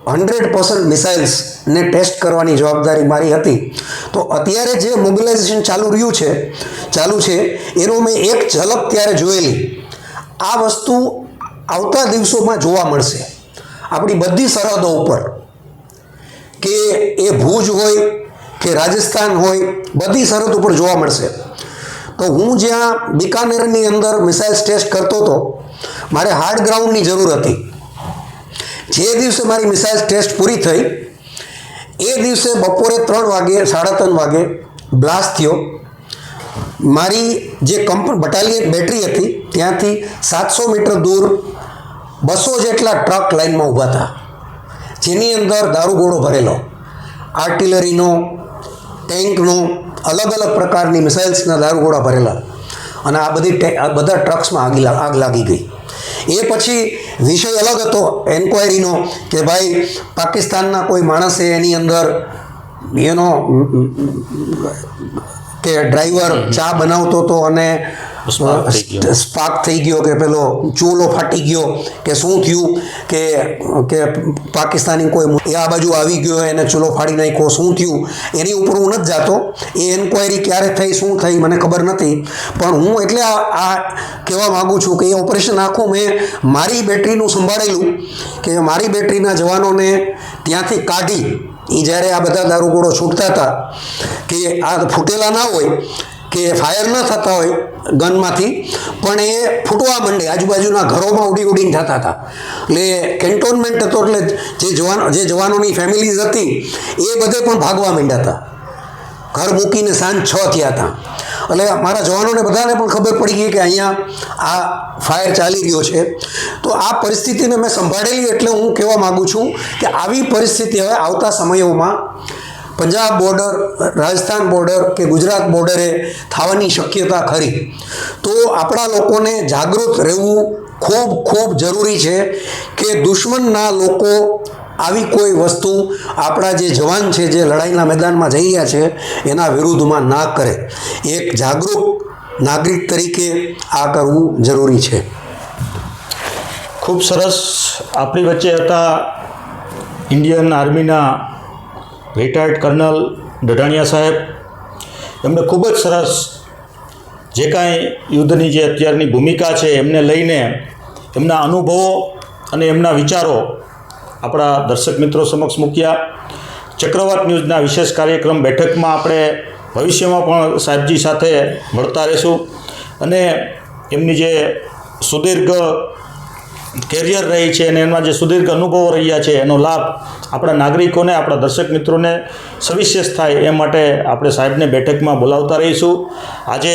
100% મિસાઇલ્સને ટેસ્ટ કરવાની જવાબદારી મારી હતી. તો અત્યારે જે મોબિલાઇઝેશન ચાલુ છે એનો મેં એક ઝલક ત્યારે જોયેલી. આ વસ્તુ આવતા દિવસોમાં જોવા મળશે આપણી બધી સરહદો ઉપર, કે એ ભુજ હોય કે રાજસ્થાન હોય, બધી સરહદ ઉપર જોવા મળશે. તો હું જ્યાં બિકાનેરની અંદર મિસાઇલ્સ ટેસ્ટ કરતો હતો, મારે હાર્ડ ગ્રાઉન્ડની જરૂર હતી. જે દિવસે મારી મિસાઇલ્સ ટેસ્ટ પૂરી થઈ, એ દિવસે બપોરે 3 વાગે, 3:30 વાગે બ્લાસ્ટ થયો. મારી જે બટાલિયન બેટરી હતી ત્યાંથી 700 મીટર દૂર 200 જેટલા ટ્રક લાઇનમાં ઊભા હતા, જેની અંદર દારૂગોળો ભરેલો, આર્ટિલરીનો, ટેન્કનો, અલગ અલગ પ્રકારની મિસાઇલ્સના દારૂગોળા ભરેલા, અને આ બધા ટ્રક્સમાં આગ લાગી ગઈ. એ પછી વિષય અલગ હતો એન્ક્વાયરીનો કે ભાઈ પાકિસ્તાનના કોઈ માણસે એની અંદર એનો કે ડ્રાઈવર ચા બનાવતો હતો અને સ્પાર્ક થઈ ગયો. સ્પાર્ક થઈ ગયો કે પેલો ચૂલો ફાટી ગયો કે શું થયું કે પાકિસ્તાની કોઈ આ બાજુ આવી ગયો એને ચૂલો ફાડી નાખ્યો, શું થયું એની ઉપર હું નથી જાતો. એ એન્ક્વાયરી ક્યારે થઈ શું થઈ મને ખબર નથી, પણ હું એટલે આ કહેવા માગું છું કે એ ઓપરેશન આખું મેં મારી બેટરીનું સંભાળેલું, કે મારી બેટરીના જવાનોને ત્યાંથી કાઢી. એ જ્યારે આ બધા દારૂગોળો છૂટતા હતા કે આ ફૂટેલા ના હોય કે ફાયર ન થતા હોય ગનમાંથી, પણ એ ફૂટવા માંડે, આજુબાજુના ઘરોમાં ઉડીને થતા હતા. એટલે કેન્ટોનમેન્ટ હતો, એટલે જે જવાનોની ફેમિલીઝ હતી એ બધે પણ ભાગવા માંડ્યા હતા. ઘર મૂકીને સાંજ 6 થયા હતા. એટલે મારા જવાનોને બધાને પણ ખબર પડી ગઈ કે અહીંયા આ ફાયર ચાલી રહ્યો છે. તો આ પરિસ્થિતિને મેં સંભાળેલી, એટલે હું કહેવા માગું છું કે આવી પરિસ્થિતિ હવે આવતા સમયોમાં પંજાબ બોર્ડર, રાજસ્થાન બોર્ડર કે ગુજરાત બોર્ડરે થવાની શક્યતા ખરી. તો આપણા લોકોને જાગૃત રહેવું ખૂબ ખૂબ જરૂરી છે કે દુશ્મનના લોકો આવી કોઈ વસ્તુ આપણા જે જવાન છે જે લડાઈના મેદાનમાં જઈ રહ્યા છે એના વિરુદ્ધમાં ના કરે. એક જાગૃત નાગરિક તરીકે આ કરવું જરૂરી છે. ખૂબ સરસ. આપણી વચ્ચે હતા ઇન્ડિયન આર્મીના રિટાયર્ડ કર્નલ ડઢાણિયા સાહેબ. એમને ખૂબ જ સરસ જે કાંઈ યુદ્ધની જે અત્યારની ભૂમિકા છે એમને લઈને એમના અનુભવો અને એમના વિચારો આપણા દર્શક મિત્રો સમક્ષ મૂક્યા. ચક્રવાત ન્યૂઝના વિશેષ કાર્યક્રમ બેઠકમાં આપણે ભવિષ્યમાં પણ સાહેબજી સાથે મળતા રહીશું, અને એમની જે સુદીર્ઘ કેરિયર રહી છે અને એમાં જે સુદીર્ઘ અનુભવો રહ્યા છે એનો લાભ આપણા નાગરિકોને, આપણા દર્શક મિત્રોને સવિશેષ થાય એ માટે આપણે સાહેબને બેઠકમાં બોલાવતા રહીશું. આજે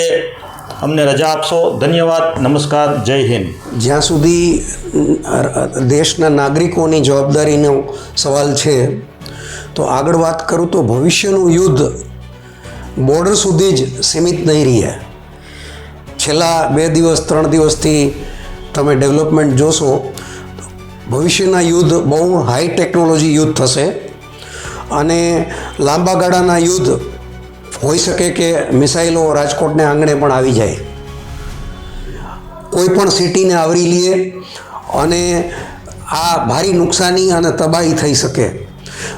અમને રજા આપશો. ધન્યવાદ. નમસ્કાર. જય હિન્દ. જ્યાં સુધી દેશના નાગરિકોની જવાબદારીનો સવાલ છે તો આગળ વાત કરું તો ભવિષ્યનું યુદ્ધ બોર્ડર સુધી જ સીમિત નહીં રહે. છેલ્લા 2 દિવસ 3 દિવસથી તમે ડેવલપમેન્ટ જોશો, ભવિષ્યના યુદ્ધ બહુ હાઈ ટેકનોલોજી યુદ્ધ થશે, અને લાંબા ગાળાના યુદ્ધ હોઈ શકે કે મિસાઇલો રાજકોટને આંગણે પણ આવી જાય, કોઈ પણ સિટીને આવરી લે, અને આ ભારી નુકસાની અને તબાહી થઈ શકે.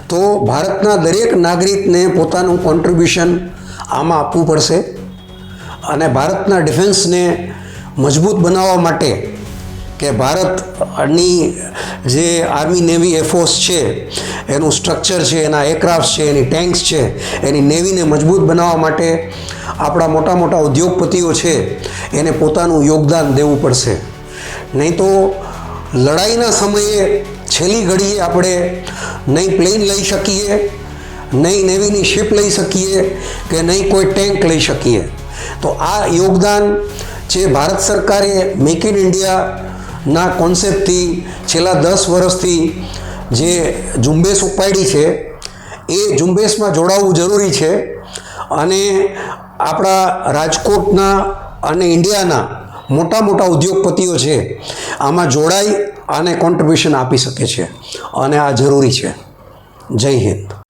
તો ભારતના દરેક નાગરિકને પોતાનું કોન્ટ્રીબ્યુશન આમાં આપવું પડશે, અને ભારતના ડિફેન્સને મજબૂત બનાવવા માટે કે ભારતની જે આર્મી નેવી એરફોર્સ છે એનું સ્ટ્રક્ચર છે, એના એરક્રાફ્ટ છે, એની ટેન્ક્સ છે, એની નેવીને મજબૂત બનાવવા માટે આપણા મોટા મોટા ઉદ્યોગપતિઓ છે એને પોતાનું યોગદાન દેવું પડશે. નહીં તો લડાઈના સમયે છેલ્લી ઘડીએ આપણે નહીં પ્લેન લઈ શકીએ, નહીં નેવીની શિપ લઈ શકીએ, કે નહીં કોઈ ટેન્ક લઈ શકીએ. તો આ યોગદાન જે ભારત સરકારે મેક ઇન ઇન્ડિયાના કોન્સેપ્ટથી છેલ્લા 10 વર્ષથી જે ઝુંબેશ ઉપાડી છે એ ઝુંબેશમાં જોડાવવું જરૂરી છે. અને આપણા રાજકોટના અને ઇન્ડિયાના મોટા મોટા ઉદ્યોગપતિઓ છે આમાં જોડાઈ અને કોન્ટ્રીબ્યુશન આપી શકે છે, અને આ જરૂરી છે. જય હિન્દ.